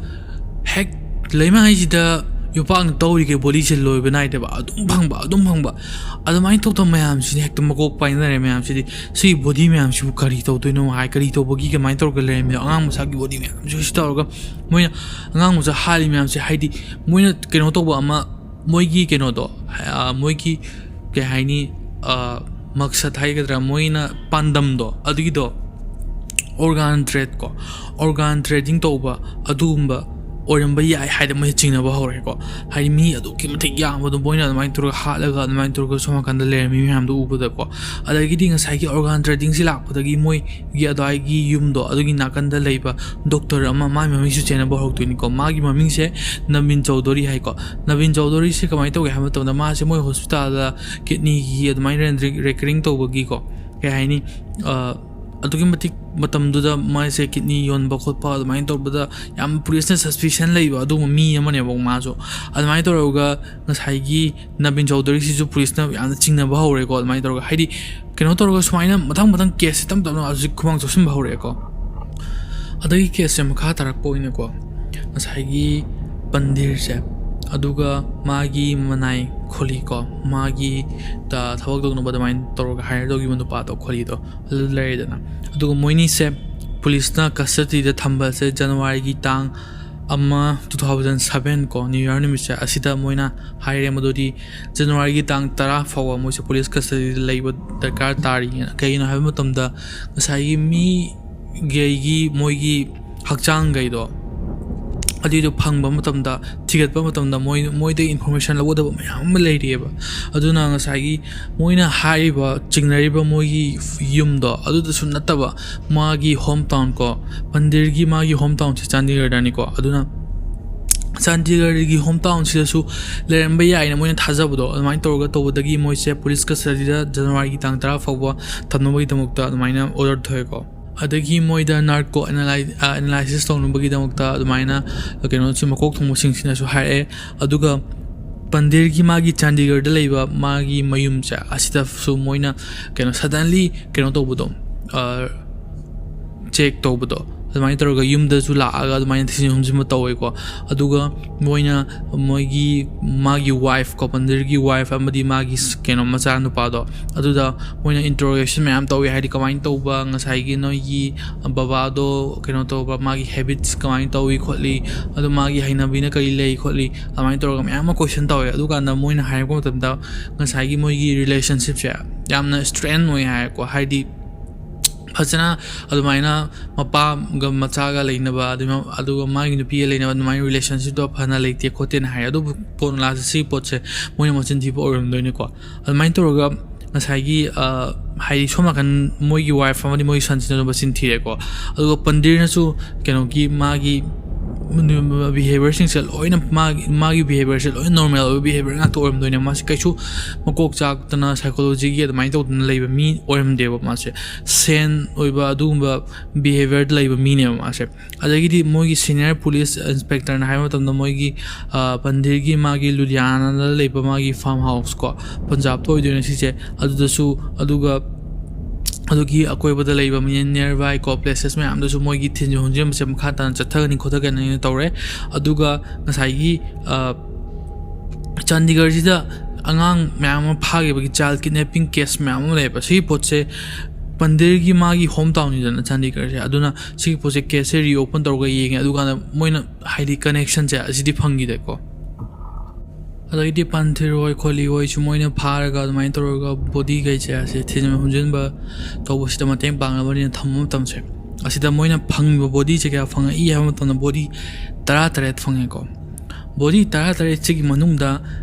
ꯍꯦꯛ ꯂꯩꯃꯥꯏꯁꯤꯗ ꯌꯣꯄꯥꯛꯅ ꯇꯧꯔꯤꯈꯩ ꯕꯣꯗꯤꯁꯦ ꯂꯣꯏꯕ ꯅꯥꯏꯗꯕ ꯑꯗꯨꯝ ꯐꯪꯕ ꯑꯗꯨꯃꯥꯏꯅ ꯇꯧꯗꯕ ꯃꯌꯥꯝꯁꯤꯅ ꯍꯦꯛꯇ ꯃꯀꯣꯛ ꯄꯥꯏꯅꯔꯦ ꯃꯌꯥꯝꯁꯤꯗꯤ ꯁꯤꯒꯤ ꯕꯣꯗꯤ ꯃꯌꯥꯝꯁꯤꯕꯨ ꯀꯔꯤ ꯇꯧꯗꯣꯏꯅꯣ ꯍꯥꯏ ꯀꯔꯤ ꯇꯧꯕꯒꯤ ꯀꯃꯥꯏꯅ ꯇꯧꯔꯒ ꯂꯩꯔꯝꯃꯤꯅꯣ ꯑꯉꯥꯡ ꯃꯆꯥꯒꯤ ꯕꯣꯗꯤ ꯃꯌꯥꯝꯁꯤꯁꯨ ꯁꯤ ꯇꯧꯔꯒ ꯃꯣꯏꯅ ꯑꯉꯥꯡ ꯃꯆꯥ ꯍꯥꯠꯂꯤ ꯃꯌꯥꯝꯁꯦ ꯍꯥꯏꯗꯤ ꯃꯣꯏꯅ ꯀꯩꯅꯣ ꯇꯧꯕ ꯑꯃ ꯃꯣꯏꯒꯤ ꯀꯩꯅꯣꯗꯣ ꯃꯣꯏꯒꯤ ꯀꯩ ꯍꯥꯏꯅꯤ ꯃꯛꯁꯠ ꯍꯥꯏꯒꯗ꯭ꯔꯥ ꯃꯣꯏꯅ ꯄꯥꯟꯗꯝꯗꯣ ꯑꯗꯨꯒꯤꯗꯣ ꯑꯣꯔꯒꯥꯟ ꯇ꯭ꯔꯦꯗꯤꯡ ꯇꯧꯕ ꯑꯗꯨꯒꯨꯝꯕ ꯑꯣꯏꯔꯝꯕ ꯌꯥꯏ ꯍꯥꯏꯗ ꯃꯣꯏꯁꯦ ꯆꯤꯡꯅꯕ ꯍꯧꯔꯦꯀꯣ ꯍꯥꯏꯗꯤ ꯃꯤ ꯑꯗꯨꯛꯀꯤ ꯃꯇꯤꯛ ꯌꯥꯝꯕꯗꯣ ꯃꯣꯏꯅ ꯑꯗꯨꯃꯥꯏꯅ ꯇꯧꯔꯒ ꯍꯥꯠꯂꯒ ꯑꯗꯨꯃꯥꯏꯅ ꯇꯧꯔꯒ ꯁꯣꯝ ꯅꯥꯀꯟꯗ ꯂꯩꯔꯝꯃꯤ ꯃꯌꯥꯝꯗꯣ ꯎꯕꯗꯀꯣ ꯑꯗꯒꯤꯗꯤ ꯉꯁꯥꯏꯒꯤ ꯑꯣꯔꯒꯥꯟ ꯇ꯭ꯔꯦꯗꯤꯡꯁꯤ ꯂꯥꯛꯄꯗꯒꯤ ꯃꯣꯏꯒꯤ ꯑꯗꯨꯋꯥꯏꯒꯤ ꯌꯨꯝꯗꯣ ꯑꯗꯨꯒꯤ ꯅꯥꯀꯟꯗ ꯂꯩꯕ ꯗꯣꯛꯇꯔ ꯑꯃ ꯃꯥꯒꯤ ꯃꯃꯤꯡꯁꯨ ꯆꯦꯟꯅꯕ ꯍꯧꯔꯛꯇꯣꯏꯅꯤꯀꯣ ꯃꯥꯒꯤ ꯃꯃꯤꯡꯁꯦ ꯅꯕꯤꯟ ꯆꯧꯗꯣꯔꯤ ꯍꯥꯏꯀꯣ ꯅꯕꯤꯟ ꯆꯧꯗꯣꯔꯤꯁꯦ ꯀꯃꯥꯏꯅ ꯇꯧꯒꯦ ꯍꯥꯏꯕ ꯃꯇꯝꯗ ꯃꯥꯁꯦ ꯃꯣꯏ ꯍꯣꯁꯄꯤꯇꯥꯜꯗ ꯀꯤꯗꯅꯤꯒꯤ ꯑꯗꯨꯃꯥꯏꯅ ꯔꯦꯀꯔꯤꯡ ꯇꯧꯕꯒꯤꯀꯣ ꯀꯩ ꯍꯥꯏꯅꯤ ꯑꯗꯨꯛꯀꯤ ꯃꯇꯤꯛ ꯃꯇꯝꯗꯨꯗ ꯃꯥꯁꯦ ꯀꯤꯗꯅꯤ ꯌꯣꯟꯕ ꯈꯣꯠꯄ ꯑꯗꯨꯃꯥꯏꯅ ꯇꯧꯕꯗ ꯌꯥꯝ ꯄꯨꯂꯤꯁꯅ ꯁꯁꯄꯤꯁꯟ ꯂꯩꯕ ꯑꯗꯨꯒꯨꯝꯕ ꯃꯤ ꯑꯃꯅꯦꯕ ꯃꯥꯁꯨ ꯑꯗꯨꯃꯥꯏꯅ ꯇꯧꯔꯒ ꯉꯁꯥꯏꯒꯤ ꯅꯕꯤꯟ ꯆꯧꯗꯣꯔꯤꯁꯤꯁꯨ ꯄꯨꯂꯤꯁꯅ ꯌꯥꯝꯅ ꯆꯤꯡꯅꯕ ꯍꯧꯔꯦꯀꯣ ꯑꯗꯨꯃꯥꯏꯅ ꯇꯧꯔꯒ ꯍꯥꯏꯗꯤ ꯀꯩꯅꯣ ꯇꯧꯔꯒ ꯁꯨꯃꯥꯏꯅ ꯃꯊꯪ ꯀꯦꯁꯁꯦ ꯇꯞꯅ ꯍꯧꯖꯤꯛ ꯈꯨꯃꯥꯡ ꯆꯥꯎꯁꯤꯟꯕ ꯍꯧꯔꯛꯑꯦꯀꯣ ꯑꯗꯒꯤ ꯀꯦꯁꯁꯦ ꯃꯈꯥ ꯇꯥꯔꯛꯄ ꯑꯣꯏꯅꯀꯣ ꯉꯁꯥꯏꯒꯤ ꯄꯟꯗꯤꯔꯁꯦ ꯑꯗꯨꯒ ꯃꯥꯒꯤ ꯃꯅꯥꯏ ꯈꯣꯂꯤꯀꯣ ꯃꯥꯒꯤ ꯊꯕꯛ ꯇꯧꯅꯕ ꯑꯗꯨꯃꯥꯏꯅ ꯇꯧꯔꯒ ꯍꯥꯏꯔ ꯇꯧꯈꯤꯕ ꯅꯨꯄꯥꯗꯣ ꯈꯣꯂꯤꯗꯣ ꯑꯗꯨ ꯂꯩꯔꯦꯗꯅ ꯑꯗꯨꯒ ꯃꯣꯏꯅꯤꯁꯦ ꯄꯨꯂꯤꯁꯅ ꯀꯁꯇꯗꯤꯗ ꯊꯝꯕꯁꯦ ꯖꯅꯋꯥꯔꯤꯒꯤ ꯇꯥꯡ 2007 ꯀꯣ ꯅ꯭ꯌꯨ ꯏꯌꯔ ꯅꯨꯃꯤꯠꯁꯦ ꯑꯁꯤꯗ ꯃꯣꯏꯅ ꯍꯥꯏꯔꯦ ꯃꯗꯨꯗꯤ ꯖꯅꯋꯥꯔꯤꯒꯤ ꯇꯥꯡ 10 ꯐꯥꯎꯕ ꯃꯣꯏꯁꯦ ꯄꯨꯂꯤꯁ ꯀꯁꯇꯗꯤꯗ ꯂꯩꯕ ꯗꯔꯀꯥꯔ ꯇꯥꯔꯤꯅ ꯀꯩꯒꯤꯅꯣ ꯍꯥꯏꯕ ꯃꯇꯝꯗ ꯉꯁꯥꯏꯒꯤ ꯃꯤꯒꯩꯒꯤ ꯃꯣꯏꯒꯤ ꯍꯛꯆꯥꯡꯒꯩꯗꯣ ꯑꯗꯨꯏꯗꯣ ꯐꯪꯕ ꯃꯇꯝꯗ ꯊꯤꯒꯠꯄ ꯃꯇꯝꯗ ꯃꯣꯏꯗ ꯏꯟꯐꯣꯔꯃꯦꯁꯟ ꯂꯧꯒꯗꯕ ꯃꯌꯥꯝ ꯑꯃ ꯂꯩꯔꯤꯑꯕ ꯑꯗꯨꯅ ꯉꯁꯥꯏꯒꯤ ꯃꯣꯏꯅ ꯍꯥꯏꯔꯤꯕ ꯆꯤꯡꯅꯔꯤꯕ ꯃꯣꯏꯒꯤ ꯌꯨꯝꯗꯣ ꯑꯗꯨꯗꯁꯨ ꯅꯠꯇꯕ ꯃꯥꯒꯤ ꯍꯣꯝ ꯇꯥꯎꯟ ꯀꯣ ꯄꯟꯗꯤꯔꯒꯤ ꯃꯥꯒꯤ ꯍꯣꯝ ꯇꯥꯎꯟꯁꯦ ꯆꯥꯟꯗꯤꯒꯔꯗꯅꯤꯀꯣ ꯑꯗꯨꯅ ꯆꯥꯟꯗꯤꯒꯔꯒꯤ ꯍꯣꯝ ꯇꯥꯎꯟꯁꯤꯗꯁꯨ ꯂꯩꯔꯝꯕ ꯌꯥꯏꯅ ꯃꯣꯏꯅ ꯊꯥꯖꯕꯗꯣ ꯑꯗꯨꯃꯥꯏꯅ ꯇꯧꯔꯒ ꯇꯧꯕꯗꯒꯤ ꯃꯣꯏꯁꯦ ꯄꯨꯂꯤꯁ ꯀꯁꯇꯗꯤꯗ ꯖꯅꯋꯥꯔꯤꯒꯤ ꯇꯥꯡ 10 ꯐꯥꯎꯕ ꯊꯝꯅꯕꯒꯤꯗꯃꯛꯇ ꯑꯗꯨꯃꯥꯏꯅ ꯑꯣꯔꯗꯔ ꯊꯣꯛꯑꯦꯀꯣ ꯑꯗꯒꯤ ꯃꯣꯏꯗ ꯅꯥꯔꯀꯣ ꯑꯦꯅꯥꯂꯥꯏꯁꯤꯁ ꯇꯧꯅꯕꯒꯤꯗꯃꯛꯇ ꯑꯗꯨꯃꯥꯏꯅ ꯀꯩꯅꯣꯁꯨ ꯃꯀꯣꯛ ꯊꯣꯡꯕꯁꯤꯡꯁꯤꯅꯁꯨ ꯍꯥꯏꯔꯛꯑꯦ ꯑꯗꯨꯒ ꯄꯟꯗꯤꯔꯒꯤ ꯃꯥꯒꯤ ꯆꯥꯟꯗꯤꯒꯔꯗ ꯂꯩꯕ ꯃꯥꯒꯤ ꯃꯌꯨꯝꯁꯦ ꯑꯁꯤꯗꯁꯨ ꯃꯣꯏꯅ ꯁꯗꯟꯂꯤ ꯀꯩꯅꯣ ꯇꯧꯕꯗꯣ ꯆꯦꯛ ꯇꯧꯕꯗꯣ ꯑꯗꯨꯃꯥꯏꯅ ꯇꯧꯔꯒ ꯌꯨꯝꯗꯁꯨ ꯂꯥꯛꯑꯒ ꯑꯗꯨꯃꯥꯏꯅ ꯊꯤꯖꯤꯟ ꯍꯨꯝꯖꯤꯟꯕ ꯇꯧꯋꯦꯀꯣ ꯑꯗꯨꯒ ꯃꯣꯏꯅ ꯃꯥꯒꯤ ꯋꯥꯏꯐ ꯀꯣ ꯄꯟꯗꯤꯔꯒꯤ ꯋꯥꯏꯐ ꯑꯃꯗꯤ ꯃꯥꯒꯤ ꯀꯩꯅꯣ ꯃꯆꯥ ꯅꯨꯄꯥꯗꯣ ꯑꯗꯨꯗ ꯃꯣꯏꯅ ꯏꯟꯇꯔꯣꯒꯦꯁꯟ ꯃꯌꯥꯝ ꯇꯧꯋꯦ ꯍꯥꯏꯗꯤ ꯀꯃꯥꯏꯅ ꯇꯧꯕ ꯉꯁꯥꯏꯒꯤ ꯅꯣꯏꯒꯤ ꯕꯕꯥꯗꯣ ꯀꯩꯅꯣ ꯇꯧꯕ ꯃꯥꯒꯤ ꯍꯦꯕꯤꯠꯁ ꯀꯃꯥꯏꯅ ꯇꯧꯏ ꯈꯣꯠꯂꯤ ꯑꯗꯨ ꯃꯥꯒꯤ ꯍꯩꯅꯕꯤꯅ ꯀꯔꯤ ꯂꯩ ꯈꯣꯠꯂꯤ ꯑꯗꯨꯃꯥꯏꯅ ꯇꯧꯔꯒ ꯃꯌꯥꯝ ꯑꯃ ꯀꯣꯏꯁꯟ ꯇꯧꯋꯦ ꯑꯗꯨꯀꯥꯟꯗ ꯃꯣꯏꯅ ꯍꯥꯏꯔꯛꯄ ꯃꯇꯝꯗ ꯉꯁꯥꯏꯒꯤ ꯃꯣꯏꯒꯤ ꯔꯤꯂꯦꯁꯟꯁꯤꯞꯁꯦ ꯌꯥꯝꯅ ꯁ꯭ꯇꯔꯦꯟ ꯑꯣꯏ ꯍꯥꯏꯀꯣ ꯍꯥꯏꯗꯤ ꯐꯖꯅ ꯑꯗꯨꯃꯥꯏꯅ ꯃꯄꯥꯒ ꯃꯆꯥꯒ ꯂꯩꯅꯕ ꯑꯗꯨꯒ ꯃꯥꯒꯤ ꯅꯨꯄꯤꯒ ꯂꯩꯅꯕ ꯑꯗꯨꯃꯥꯏꯅ ꯔꯤꯂꯦꯁꯟꯁꯤꯞꯇꯣ ꯐꯅ ꯂꯩꯇꯦ ꯈꯣꯠꯇꯦꯅ ꯍꯥꯏ ꯑꯗꯨꯕꯨ ꯂꯥꯁꯇ ꯁꯤ ꯄꯣꯠꯁꯦ ꯃꯣꯏꯅ ꯃꯆꯤꯟ ꯊꯤꯕ ꯑꯣꯏꯔꯝꯗꯣꯏꯅꯦꯀꯣ ꯑꯗꯨꯃꯥꯏꯅ ꯇꯧꯔꯒ ꯉꯁꯥꯏꯒꯤ ꯍꯥꯏꯗꯤ ꯁꯣꯝ ꯅꯥꯀꯟ ꯃꯣꯏꯒꯤ ꯋꯥꯏꯐ ꯑꯃꯗꯤ ꯃꯣꯏꯒꯤ ꯁꯟꯁꯤꯅꯁꯨ ꯃꯆꯤꯟ ꯊꯤꯔꯦꯀꯣ ꯑꯗꯨꯒ ꯄꯟꯗꯤꯔꯅꯁꯨ ꯀꯩꯅꯣꯒꯤ ꯃꯥꯒꯤ ꯕꯤꯍꯦꯕꯤꯌꯔꯁꯤꯡꯁꯦ ꯂꯣꯏꯅ ꯃꯥꯒꯤ ꯕꯤꯍꯦꯕꯤꯌꯔꯁꯦ ꯂꯣꯏꯅ ꯅꯣꯔꯃꯦꯜ ꯑꯣꯏꯕ ꯕꯤꯍꯦꯕꯤꯌꯔ ꯉꯥꯛꯇ ꯑꯣꯏꯔꯝꯗꯣꯏꯅꯦ ꯃꯥꯁꯦ ꯀꯩꯁꯨ ꯃꯀꯣꯛ ꯆꯥꯛꯇꯅ ꯁꯥꯏꯀꯣꯂꯣꯖꯤꯒꯤ ꯑꯗꯨꯃꯥꯏꯅ ꯇꯧꯗꯅ ꯂꯩꯕ ꯃꯤ ꯑꯣꯏꯔꯝꯗꯦꯕ ꯃꯥꯁꯦ ꯁꯦꯟ ꯑꯣꯏꯕ ꯑꯗꯨꯒꯨꯝꯕ ꯕꯤꯍꯦꯕꯤꯌꯔꯗ ꯂꯩꯕ ꯃꯤꯅꯦꯕ ꯃꯥꯁꯦ ꯑꯗꯒꯤꯗꯤ ꯃꯣꯏꯒꯤ ꯁꯤꯅꯤꯌꯔ ꯄꯨꯂꯤꯁ ꯏꯟꯁꯄꯦꯛꯇꯔꯅ ꯍꯥꯏꯕ ꯃꯇꯝꯗ ꯃꯣꯏꯒꯤ ꯄꯟꯗꯤꯔꯒꯤ ꯃꯥꯒꯤ ꯂꯨꯙꯤꯌꯥꯅꯥꯗ ꯂꯩꯕ ꯃꯥꯒꯤ ꯐꯥꯔꯝ ꯍꯥꯎꯁ ꯀꯣ ꯄꯟꯖꯥꯕꯇ ꯑꯣꯏꯗꯣꯏꯅꯦ ꯁꯤꯁꯦ ꯑꯗꯨꯗꯁꯨ ꯑꯗꯨꯒ ꯑꯗꯨꯒꯤ ꯑꯀꯣꯏꯕꯗ ꯂꯩꯕ ꯅꯤꯌꯔ ꯕꯥꯏ ꯀꯣ ꯄ꯭लेसेꯁ ꯃꯌꯥꯝꯗꯁꯨ ꯃꯣꯏꯒꯤ ꯊꯤꯟꯖꯤꯟ ꯍꯨꯝꯖꯤꯟꯕꯁꯦ ꯃꯈꯥ ꯇꯥꯅ ꯆꯠꯊꯒꯅꯤ ꯈꯣꯠꯊꯒꯅꯤ ꯇꯧꯔꯦ ꯑꯗꯨꯒ ꯉꯁꯥꯏꯒꯤ ꯆꯥꯟꯗꯤꯒꯔꯁꯤꯗ ꯑꯉꯥꯡ ꯃꯌꯥꯝ ꯑꯃ ꯐꯥꯈꯤꯕꯒꯤ ꯆꯥꯏꯜ ꯀꯤꯗꯅꯦꯄꯤꯡ ꯀꯦꯁ ꯃꯌꯥꯝ ꯑꯃ ꯂꯩꯌꯦꯕ ꯁꯤꯒꯤ ꯄꯣꯠꯁꯦ ꯄꯟꯗꯤꯔꯒꯤ ꯃꯥꯒꯤ ꯍꯣꯝ ꯇꯥꯎꯟꯅꯤꯗꯅ ꯆꯥꯟꯗꯤꯒꯔꯁꯦ ꯑꯗꯨꯅ ꯁꯤꯒꯤ ꯄꯣꯠꯁꯦ ꯀꯦꯁꯁꯦ ꯔꯤꯑꯣꯄꯟ ꯇꯧꯔꯒ ꯌꯦꯡꯉꯦ ꯑꯗꯨꯀꯥꯟꯗ ꯃꯣꯏꯅ ꯍꯥꯏꯗꯤ ꯀꯅꯦꯛꯁꯟꯁꯦ ꯑꯁꯤꯗꯤ ꯐꯪꯈꯤꯗꯦꯀꯣ ꯑꯗꯒꯤꯗꯤ ꯄꯟꯊꯤꯔꯣꯏ ꯈꯣꯠꯂꯤꯍꯣꯏꯁꯨ ꯃꯣꯏꯅ ꯐꯥꯔꯒ ꯑꯗꯨꯃꯥꯏꯅ ꯇꯧꯔꯒ ꯕꯣꯗꯤꯈꯩꯁꯦ ꯑꯁꯤ ꯊꯤꯖꯤꯟ ꯍꯨꯝꯖꯤꯟꯕ ꯇꯧꯕꯁꯤꯗ ꯃꯇꯦꯡ ꯄꯥꯡꯅꯕꯅꯤꯅ ꯊꯝꯕ ꯃꯇꯝꯁꯦ ꯑꯁꯤꯗ ꯃꯣꯏꯅ ꯐꯪꯉꯤꯕ ꯕꯣꯗꯤꯁꯦ ꯀꯌా ꯐꯪꯉꯛꯏ ꯍꯥꯏꯕ ꯃꯇꯝꯗ ꯕꯣꯗꯤ 18 ꯐꯪꯉꯦꯀꯣ ꯕꯣꯗꯤ 18ꯁꯤꯒꯤ ꯃꯅꯨꯡꯗ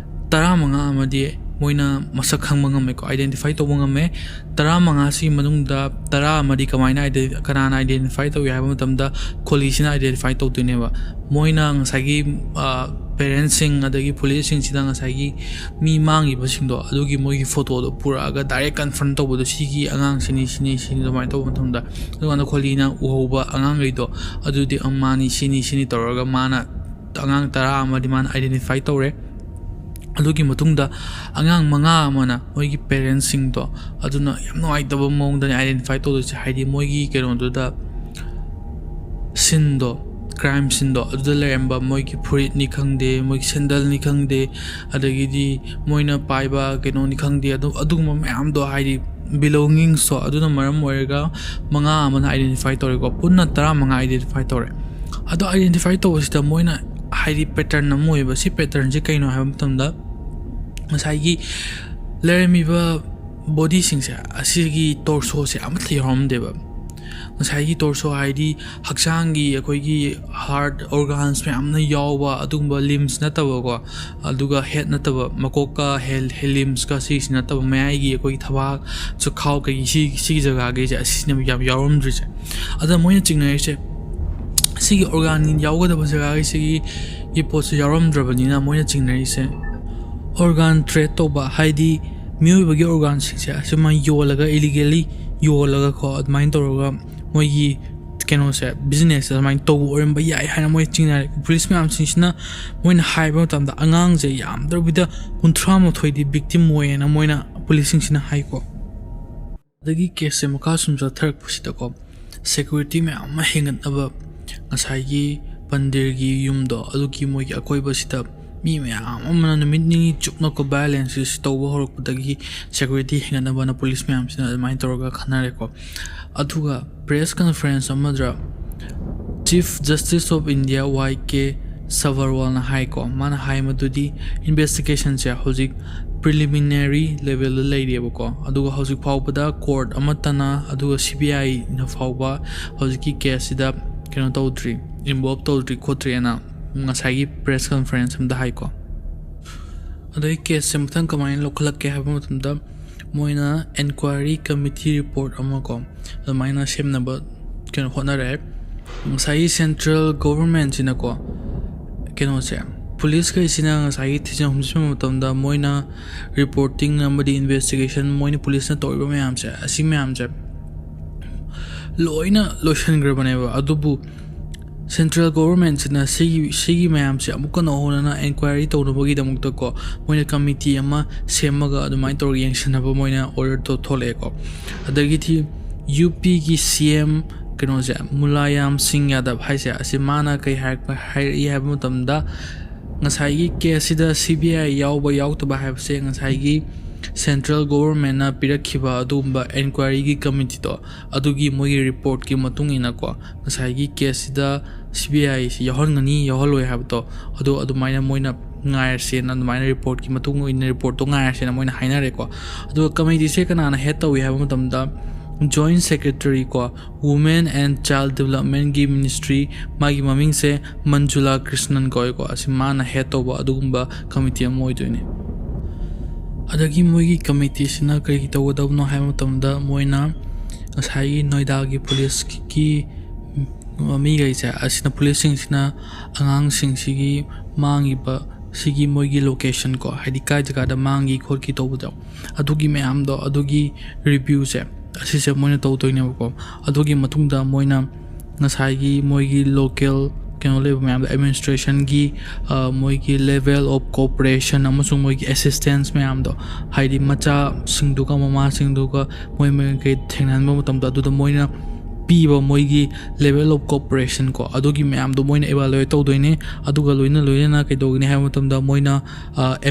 15 ꯑꯃꯗꯤ ꯃꯣꯏꯅ ꯃꯁꯛ ꯈꯪꯕ ꯉꯝꯃꯦꯀꯣ ꯑꯥꯏꯗꯦꯟꯇꯤꯐꯥꯏ ꯇꯧꯕ ꯉꯝꯃꯦ 15ꯁꯤꯒꯤ ꯃꯅꯨꯡꯗ 10 ꯑꯃꯗꯤ ꯀꯅꯥꯅ ꯑꯥꯏꯗꯦꯟꯇꯤꯐꯥꯏ ꯇꯧꯏ ꯍꯥꯏꯕ ꯃꯇꯝꯗ ꯈꯣꯂꯤꯁꯤꯅ ꯑꯥꯏꯗꯦꯟꯇꯤꯐꯥꯏ ꯇꯧꯗꯣꯏꯅꯦꯕ ꯃꯣꯏꯅ ꯉꯁꯥꯏꯒꯤ ꯄꯦꯔꯦꯟꯁꯁꯤꯡ ꯑꯗꯒꯤ ꯄꯨꯂꯤꯁꯁꯤꯡꯁꯤꯗ ꯉꯁꯥꯏꯒꯤ ꯃꯤ ꯃꯥꯡꯉꯤꯕꯁꯤꯡꯗꯣ ꯑꯗꯨꯒꯤ ꯃꯣꯏꯒꯤ ꯐꯣꯇꯣꯗꯣ ꯄꯨꯔꯛꯑꯒ ꯗꯥꯏꯔꯦꯛ ꯀꯟꯐꯔꯝ ꯇꯧꯕꯗꯣ ꯁꯤꯒꯤ ꯑꯉꯥꯡꯁꯤꯅꯤ ꯁꯤꯅꯤ ꯑꯗꯨꯃꯥꯏꯅ ꯇꯧꯕ ꯃꯇꯝꯗ ꯑꯗꯨꯀꯥꯟꯗ ꯈꯣꯂꯤꯅ ꯎꯍꯧꯕ ꯑꯉꯥꯡꯈꯩꯗꯣ ꯑꯗꯨꯗꯤ ꯃꯥꯅꯤ ꯁꯤꯅꯤ ꯇꯧꯔꯒꯃꯥꯅ ꯑꯉꯥꯡ 10 ꯑꯃꯗꯤ ꯃꯥꯅ ꯑꯥꯏꯗꯦꯟꯇꯤꯐꯥꯏ ꯇꯧꯔꯦ ꯑꯗꯨꯒꯤ ꯃꯇꯨꯡꯗ ꯑꯉꯥꯡ 5 ꯑꯃꯅ ꯃꯣꯏꯒꯤ ꯄꯦꯔꯦꯟꯁꯁꯤꯡꯗꯣ ꯑꯗꯨꯅ ꯌꯥꯝ ꯅꯨꯡꯉꯥꯏꯇꯕ ꯃꯑꯣꯡꯗꯅꯤ ꯑꯥꯏꯗꯦꯟꯇꯤꯐꯥꯏ ꯇꯧꯗꯣꯏꯁꯦ ꯍꯥꯏꯗꯤ ꯃꯣꯏꯒꯤ ꯀꯩꯅꯣꯗꯨꯗ ꯁꯤꯟꯗꯣ ꯀ꯭ꯔꯥꯏꯝ ꯁꯤꯟꯗꯣ ꯑꯗꯨꯗ ꯂꯩꯔꯝꯕ ꯃꯣꯏꯒꯤ ꯐꯨꯔꯤꯠꯅꯤ ꯈꯪꯗꯦ ꯃꯣꯏꯒꯤ ꯁꯦꯟꯗꯜꯅꯤ ꯈꯪꯗꯦ ꯑꯗꯒꯤꯗꯤ ꯃꯣꯏꯅ ꯄꯥꯏꯕ ꯀꯩꯅꯣꯅꯤ ꯈꯪꯗꯦ ꯑꯗꯨꯒꯨꯝꯕ ꯃꯌꯥꯝꯗꯣ ꯍꯥꯏꯗꯤ ꯕꯤꯂꯣꯡꯉꯤꯡꯁꯇꯣ ꯑꯗꯨꯅ ꯃꯔꯝ ꯑꯣꯏꯔꯒ 5 ꯑꯃꯅ ꯑꯥꯏꯗꯦꯟꯇꯤꯐꯥꯏ ꯇꯧꯔꯦꯀꯣ ꯄꯨꯟꯅ 15 ꯑꯥꯏꯗꯦꯟꯇꯤꯐꯥꯏ ꯇꯧꯔꯦ ꯑꯗꯣ ꯑꯥꯏꯗꯦꯟꯇꯤꯐꯥꯏ ꯇꯧꯕꯁꯤꯗ ꯃꯣꯏꯅ ꯍꯥꯏꯗꯤ ꯄꯦꯇꯔꯟ ꯑꯃ ꯑꯣꯏꯕ ꯁꯤ ꯄꯦꯇꯔꯟꯁꯦ ꯀꯩꯅꯣ ꯍꯥꯏꯕ ꯃꯇꯝꯗ ꯉꯁꯥꯏꯒꯤ ꯂꯩꯔꯝꯃꯤꯕ ꯕꯣꯗꯤꯁꯤꯡꯁꯦ ꯑꯁꯤꯒꯤ ꯇꯣꯔꯁꯣꯁꯦ ꯑꯃꯠꯇ ꯌꯥꯎꯔꯝꯗꯦꯕ ꯉꯁꯥꯏꯒꯤ ꯇꯣꯔꯁꯣ ꯍꯥꯏꯗꯤ ꯍꯛꯆꯥꯡꯒꯤ ꯑꯩꯈꯣꯏꯒꯤ ꯍꯥꯔꯠ ꯑꯣꯔꯒꯥꯟꯁ ꯃꯌꯥꯝꯅ ꯌꯥꯎꯕ ꯑꯗꯨꯒꯨꯝꯕ ꯂꯤꯝꯁ ꯅꯠꯇꯕꯀꯣ ꯑꯗꯨꯒ ꯍꯦꯠ ꯅꯠꯇꯕ ꯃꯀꯣꯛꯀ ꯂꯤꯝꯁꯀ ꯁꯤꯁꯤ ꯅꯠꯇꯕ ꯃꯌꯥꯏꯒꯤ ꯑꯩꯈꯣꯏꯒꯤ ꯊꯕꯥꯛ ꯆꯈꯥꯎ ꯁꯤꯒꯤ ꯖꯒꯥꯈꯩꯁꯦ ꯑꯁꯤꯁꯤꯅ ꯌꯥꯝ ꯌꯥꯎꯔꯝꯗ꯭ꯔꯤꯁꯦ ꯑꯗ ꯃꯣꯏꯅ ꯆꯤꯡꯅꯔꯤꯁꯦ ꯁꯤꯒꯤ ꯑꯣꯔꯒꯥꯟ ꯌꯥꯎꯒꯗꯕ ꯖꯒꯥꯒꯤ ꯄꯣꯠꯁꯦ ꯌꯥꯎꯔꯝꯗ꯭ꯔꯕꯅꯤ나 ꯃꯣꯏꯅ ꯆꯤꯡꯅꯔꯤꯁꯦ ꯑꯣꯔꯒꯥꯟ ꯇ꯭ꯔꯦꯠ ꯇꯧꯕ ꯍꯥꯏꯗꯤ ꯃꯤꯑꯣꯏꯕꯒꯤ ꯑꯣꯔꯒꯥꯟꯁꯤꯡꯁꯦ ꯑꯁꯨꯃꯥꯏꯅ ꯌꯣꯜꯂꯒ ꯏꯂꯤꯒꯦꯜꯂꯤ ꯌꯣꯜꯂꯒꯀꯣ ꯑꯗꯨꯃꯥꯏꯅ ꯇꯧꯔꯒ ꯃꯣꯏꯒꯤ ꯀꯩꯅꯣꯁꯦ ꯕꯤꯖꯤꯅꯦꯁꯁꯦ ꯑꯗꯨꯃꯥꯏꯅ ꯇꯧꯕ ꯑꯣꯏꯔꯝꯕ ꯌꯥꯏ ꯍꯥꯏꯅ ꯃꯣꯏ ꯆꯤꯡꯅꯔꯦ ꯄꯨꯂꯤꯁ ꯃꯌꯥꯝꯁꯤꯡꯁꯤꯅ ꯃꯣꯏꯅ ꯍꯥꯏꯕ ꯃꯇꯝꯗ ꯑꯉꯥꯡꯁꯦ ꯌꯥꯝꯗ꯭ꯔꯕꯤꯗ 38ꯗꯤ ꯕꯤꯛꯇꯤꯝ ꯑꯣꯏꯌꯦꯅ ꯃꯣꯏꯅ ꯄꯨꯂꯤꯁꯁꯤꯡꯁꯤꯅ ꯍꯥꯏꯀꯣ ꯑꯗꯒꯤ ꯀꯦꯁꯁꯦ ꯃꯈꯥ ꯁꯨꯝ ꯆꯠꯊꯔꯛꯄꯁꯤꯗꯀꯣ ꯁꯦꯀ꯭ꯌꯨꯔꯤꯇꯤ ꯃꯌꯥꯝ ꯑꯃ ꯍꯦꯟꯒꯠꯅꯕ ꯉꯁꯥꯏꯒꯤ ꯄꯟꯗꯤꯔꯒꯤ ꯌꯨꯝꯗꯣ ꯑꯗꯨꯒꯤ ꯃꯣꯏꯒꯤ ꯑꯀꯣꯏꯕꯁꯤꯗ ꯃꯤ ꯃꯌꯥꯝ ꯑꯃꯅ ꯅꯨꯃꯤꯠ ꯅꯤꯅꯤ ꯆꯨꯞꯅꯀꯣ ꯚꯥꯏꯑꯣꯂꯦꯟꯁ ꯇꯧꯕ ꯍꯧꯔꯛꯄꯗꯒꯤ ꯁꯦꯀ꯭ꯌꯨꯔꯤꯇꯤ ꯍꯦꯟꯒꯠꯅꯕꯅ ꯄꯨꯂꯤꯁ ꯃꯌꯥꯝꯁꯤꯅ ꯑꯗꯨꯃꯥꯏꯅ ꯇꯧꯔꯒ ꯈꯟꯅꯔꯦꯀꯣ ꯑꯗꯨꯒ ꯄ꯭ꯔꯦꯁ ꯀꯟꯐꯔꯦꯟꯁ ꯑꯃꯗ chief justice of India YK ꯁꯕꯔꯋꯥꯜꯅ ꯍꯥꯏꯀꯣ ꯃꯥꯅ ꯍꯥꯏ ꯃꯗꯨꯗꯤ ꯏꯟꯚꯦꯁꯇꯤꯒꯦꯁꯟꯁꯦ ꯍꯧꯖꯤꯛ ꯄ꯭ꯔꯤꯂꯤꯃꯤꯅꯔꯤ ꯂꯦꯚꯦꯜꯗ ꯂꯩꯔꯤꯑꯕꯀꯣ ꯑꯗꯨꯒ ꯍꯧꯖꯤꯛ ꯐꯥꯎꯕꯗ ꯀꯣꯔꯠ ꯑꯃꯠꯇꯅ ꯑꯗꯨꯒ CBIꯅ ꯐꯥꯎꯕ ꯍꯧꯖꯤꯛꯀꯤ ꯀꯦꯁꯁꯤꯗ ꯀꯩꯅꯣ ꯇꯧꯗ꯭ꯔꯤ ꯏꯟꯚꯣꯜভ ꯇꯧꯗ꯭ꯔꯤ ꯈꯣꯠꯇ꯭ꯔꯤꯅ ꯉꯁꯥꯏꯒꯤ ꯄ꯭ꯔꯦꯁ ꯀꯟꯐꯔꯦꯟꯁ ꯑꯃꯗ ꯍꯥꯏꯀꯣ ꯑꯗꯩ ꯀꯦꯁꯁꯦ ꯃꯊꯪ ꯀꯃꯥꯏꯅ ꯂꯧꯈꯠꯂꯛꯀꯦ ꯍꯥꯏꯕ ꯃꯇꯝꯗ ꯃꯣꯏꯅ ꯑꯦꯟꯀ꯭ꯋꯥꯏꯔꯤ ꯀꯃꯤꯇꯤ ꯔꯤꯄꯣꯔꯠ ꯑꯃꯀꯣ ꯑꯗꯨꯃꯥꯏꯅ ꯁꯦꯝꯅꯕ ꯀꯩꯅꯣ ꯍꯣꯠꯅꯔꯛꯑꯦ ꯉꯁꯥꯏꯒꯤ ꯁꯦꯟꯇ꯭ꯔꯦꯜ ꯒꯣꯚꯔꯟꯃꯦꯟꯠꯁꯤꯅꯀꯣ ꯀꯩꯅꯣꯁꯦ ꯄꯨꯂꯤꯁꯈꯩꯁꯤꯅ ꯉꯁꯥꯏꯒꯤ ꯊꯤꯖꯤꯟ ꯍꯨꯝꯖꯤꯟꯕ ꯃꯇꯝꯗ ꯃꯣꯏꯅ ꯔꯤꯄꯣꯔꯇꯤꯡ ꯑꯃꯗꯤ ꯏꯟꯚꯦꯁꯇꯤꯒꯦꯁꯟ ꯃꯣꯏꯅ ꯄꯨꯂꯤꯁꯅ ꯇꯧꯔꯤꯕ ꯃꯌꯥꯝꯁꯦ ꯑꯁꯤ ꯃꯌꯥꯝꯁꯦ ꯂꯣꯏꯅ ꯂꯣꯏꯁꯤꯟꯈ꯭ꯔꯕꯅꯦꯕ ꯑꯗꯨꯕꯨ ꯁꯦꯟꯇ꯭ꯔꯦꯜ ꯒꯣꯚꯔꯟꯃꯦꯟꯠꯁꯤꯅ ꯁꯤꯒꯤ ꯃꯌꯥꯝꯁꯦ ꯑꯃꯨꯛꯀ ꯅꯧꯍꯧꯅꯅ ꯑꯦꯟꯀ꯭ꯋꯥꯏꯔꯤ ꯇꯧꯅꯕꯒꯤꯗꯃꯛꯇꯀꯣ ꯃꯣꯏꯅ ꯀꯃꯤꯇꯤ ꯑꯃ ꯁꯦꯝꯃꯒ ꯑꯗꯨꯃꯥꯏꯅ ꯇꯧꯔꯒ ꯌꯦꯡꯁꯤꯟꯅꯕ ꯃꯣꯏꯅ ꯑꯣꯔꯗꯔ ꯊꯣꯛꯂꯛꯑꯦꯀꯣ ꯑꯗꯒꯤꯗꯤ UPꯒꯤ CM ꯀꯩꯅꯣꯁꯦ ꯃꯨꯂꯥꯌꯥꯝ ꯁꯤꯡ ꯌꯥꯗꯕ ꯍꯥꯏꯁꯦ ꯑꯁꯤ ꯃꯥꯅ ꯀꯩ ꯍꯥꯏꯔꯛꯏ ꯍꯥꯏꯕ ꯃꯇꯝꯗ ꯉꯁꯥꯏꯒꯤ ꯀꯦꯁꯁꯤꯗ CBI ꯌꯥꯎꯕ ꯌꯥꯎꯗꯕ ꯍꯥꯏꯕꯁꯦ ꯉꯁꯥꯏꯒꯤ ꯁꯦꯟꯇ꯭ꯔꯦꯜ ꯒꯣꯕꯔꯟꯃꯦꯟꯠꯅ ꯄꯤꯔꯛꯈꯤꯕ ꯑꯗꯨꯒꯨꯝꯕ ꯑꯦꯟꯀ꯭ꯋꯥꯏꯔꯤꯒꯤ ꯀꯃꯤꯇꯤꯗꯣ ꯑꯗꯨꯒꯤ ꯃꯣꯏꯒꯤ ꯔꯤꯄꯣꯔꯠꯀꯤ ꯃꯇꯨꯡ ꯏꯟꯅꯀꯣ ꯉꯁꯥꯏꯒꯤ ꯀꯦꯁꯁꯤꯗ CBI ꯌꯥꯎꯍꯟꯒꯅꯤ ꯌꯥꯎꯍꯜꯂꯣꯏ ꯍꯥꯏꯕꯗꯣ ꯑꯗꯣ ꯑꯗꯨꯃꯥꯏꯅ ꯃꯣꯏꯅ ꯉꯥꯏꯔꯁꯦꯅ ꯑꯗꯨꯃꯥꯏꯅ ꯔꯤꯄꯣꯔꯠꯀꯤ ꯃꯇꯨꯡ ꯏꯟꯅ ꯔꯤꯄꯣꯔꯠꯇꯣ ꯉꯥꯏꯔꯁꯦꯅ ꯃꯣꯏꯅ ꯍꯥꯏꯅꯔꯦꯀꯣ ꯑꯗꯨꯒ ꯀꯃꯤꯇꯤꯁꯦ ꯀꯅꯥꯅ ꯍꯦꯗ ꯇꯧꯏ ꯍꯥꯏꯕ ꯃꯇꯝꯗ ꯖꯣꯏꯟꯠ ꯁꯦꯀ꯭ꯔꯦꯇꯔꯤ ꯀꯣ ꯋꯨꯃꯦꯟ ꯑꯦꯟड ꯆꯥꯏꯜ ꯗꯦꯕꯂꯞꯃꯦꯟꯠꯒꯤ ꯃꯤꯅꯤꯁꯇ꯭ꯔꯤ ꯃꯥꯒꯤ ꯃꯃꯤꯡꯁꯦ ꯃꯟꯖꯨꯂꯥ ꯀ꯭ꯔꯤꯁꯅꯟ ꯀꯧꯏꯀꯣ ꯑꯁꯤ ꯃꯥꯅ ꯍꯦꯗ ꯇꯧꯕ ꯑꯗꯨꯒꯨꯝꯕ ꯀꯃꯤꯇꯤ ꯑꯃ ꯑꯣꯏꯗꯣꯏꯅꯦ ꯑꯗꯒꯤ ꯃꯣꯏꯒꯤ ꯀꯃꯤꯇꯤꯁꯤꯅ ꯀꯔꯤ ꯇꯧꯒꯗꯕꯅꯣ ꯍꯥꯏꯕ ꯃꯇꯝꯗ ꯃꯣꯏꯅ ꯉꯁꯥꯏꯒꯤ ꯅꯣꯏꯗꯥꯒꯤ ꯄꯨꯂꯤꯁꯀꯤ ꯃꯤꯈꯩꯁꯦ ꯑꯁꯤꯅ ꯄꯨꯂꯤꯁꯁꯤꯡꯁꯤꯅ ꯑꯉꯥꯡꯁꯤꯡꯁꯤꯒꯤ ꯃꯥꯡꯉꯤꯕ ꯁꯤꯒꯤ ꯃꯣꯏꯒꯤ ꯂꯣꯀꯦꯁꯟ ꯀꯣ ꯍꯥꯏꯗꯤ ꯀꯥꯏ ꯖꯒꯥꯗ ꯃꯥꯡꯈꯤ ꯈꯣꯠꯈꯤ ꯇꯧꯕꯗꯣ ꯑꯗꯨꯒꯤ ꯃꯌꯥꯝꯗꯣ ꯑꯗꯨꯒꯤ ꯔꯤꯚ꯭ꯌꯨꯁꯦ ꯑꯁꯤꯁꯦ ꯃꯣꯏꯅ ꯇꯧꯗꯣꯏꯅꯦꯕꯀꯣ ꯑꯗꯨꯒꯤ ꯃꯇꯨꯡꯗ ꯃꯣꯏꯅ ꯉꯁꯥꯏꯒꯤ ꯃꯣꯏꯒꯤ ꯂꯣꯀꯦꯜ ꯀꯩꯅꯣ ꯂꯩꯕ ꯃꯌꯥꯝꯗꯣ ꯑꯦꯗꯃꯤꯅꯤꯁꯇ꯭ꯔꯦꯁꯟꯒꯤ ꯃꯣꯏꯒꯤ ꯂꯦꯚꯦꯜ ꯑꯣꯐ ꯀooperation ꯑꯃꯁꯨꯡ ꯃꯣꯏꯒꯤ ꯑꯦꯁꯤꯁꯇꯦꯟꯁ ꯃꯌꯥꯝꯗꯣ ꯍꯥꯏꯗꯤ ꯃꯆꯥꯁꯤꯡꯗꯨꯒ ꯃꯃꯥꯁꯤꯡꯗꯨꯒ ꯃꯣꯏ ꯀꯩ ꯊꯦꯡꯅꯍꯟꯕ ꯃꯇꯝꯗ ꯑꯗꯨꯗ ꯃꯣꯏꯅ ꯄꯤꯕ ꯃꯣꯏꯒꯤ ꯂꯦꯚꯦꯜ ꯑꯣꯐ ꯀooperation ꯀꯣ ꯑꯗꯨꯒꯤ ꯃꯌꯥꯝꯗꯣ ꯃꯣꯏꯅ ꯏꯚꯥꯂꯨꯑꯦꯠ ꯇꯧꯗꯣꯏꯅꯦ ꯑꯗꯨꯒ ꯂꯣꯏꯅꯅ ꯀꯩꯗꯧꯒꯅꯤ ꯍꯥꯏꯕ ꯃꯇꯝꯗ ꯃꯣꯏꯅ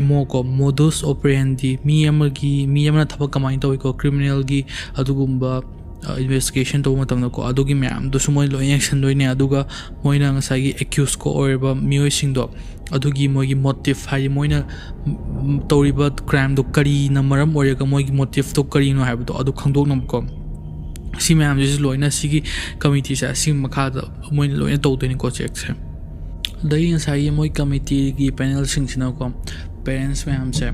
MO ꯀꯣ ꯃꯣꯗꯨꯁ ꯑꯣꯄꯔꯦꯟꯗꯤ ꯃꯤ ꯑꯃꯅ ꯊꯕꯛ ꯀꯃꯥꯏꯅ ꯇꯧꯏꯀꯣ ꯀ꯭ꯔꯤꯃꯤꯅꯦꯜꯒꯤ ꯑꯗꯨꯒꯨꯝꯕ ꯏꯟꯚꯦꯁꯇꯤꯒꯦꯁꯟ ꯇꯧꯕ ꯃꯇꯝꯗꯀꯣ ꯑꯗꯨꯒꯤ ꯃꯌꯥꯝꯗꯨꯁꯨ ꯃꯣꯏ ꯂꯣꯏ ꯌꯦꯡꯁꯟꯗꯣꯏꯅꯦ ꯑꯗꯨꯒ ꯃꯣꯏꯅ ꯉꯁꯥꯏꯒꯤ ꯑꯦꯀ꯭ꯌꯨꯁ ꯀꯣ ꯑꯣꯏꯔꯤꯕ ꯃꯤꯑꯣꯏꯁꯤꯡꯗꯣ ꯑꯗꯨꯒꯤ ꯃꯣꯏꯒꯤ ꯃꯣꯇꯤꯞ ꯍꯥꯏꯗꯤ ꯃꯣꯏꯅ ꯇꯧꯔꯤꯕ ꯀ꯭ꯔꯥꯏꯝꯗꯣ ꯀꯔꯤꯅ ꯃꯔꯝ ꯑꯣꯏꯔꯒ ꯃꯣꯏꯒꯤ ꯃꯣꯇꯤꯞꯇꯣ ꯀꯔꯤꯅꯣ ꯍꯥꯏꯕꯗꯣ ꯑꯗꯨ ꯈꯪꯗꯣꯛꯅꯕꯀꯣ ꯁꯤ ꯃꯌꯥꯝꯁꯤꯁꯨ ꯂꯣꯏꯅ ꯁꯤꯒꯤ ꯀꯃꯤꯇꯤꯁꯦ ꯑꯁꯤꯒꯤ ꯃꯈꯥꯗ ꯃꯣꯏꯅ ꯂꯣꯏꯅ ꯇꯧꯗꯣꯏꯅꯤꯀꯣ ꯆꯦꯛꯁꯦ ꯑꯗꯒꯤ ꯉꯁꯥꯏꯒꯤ ꯃꯣꯏ ꯀꯃꯤꯇꯤꯒꯤ ꯄꯦꯅꯦꯜꯁꯤꯡꯁꯤꯅꯀꯣ ꯄꯦꯔꯦꯟꯁ ꯃꯌꯥꯝꯁꯦ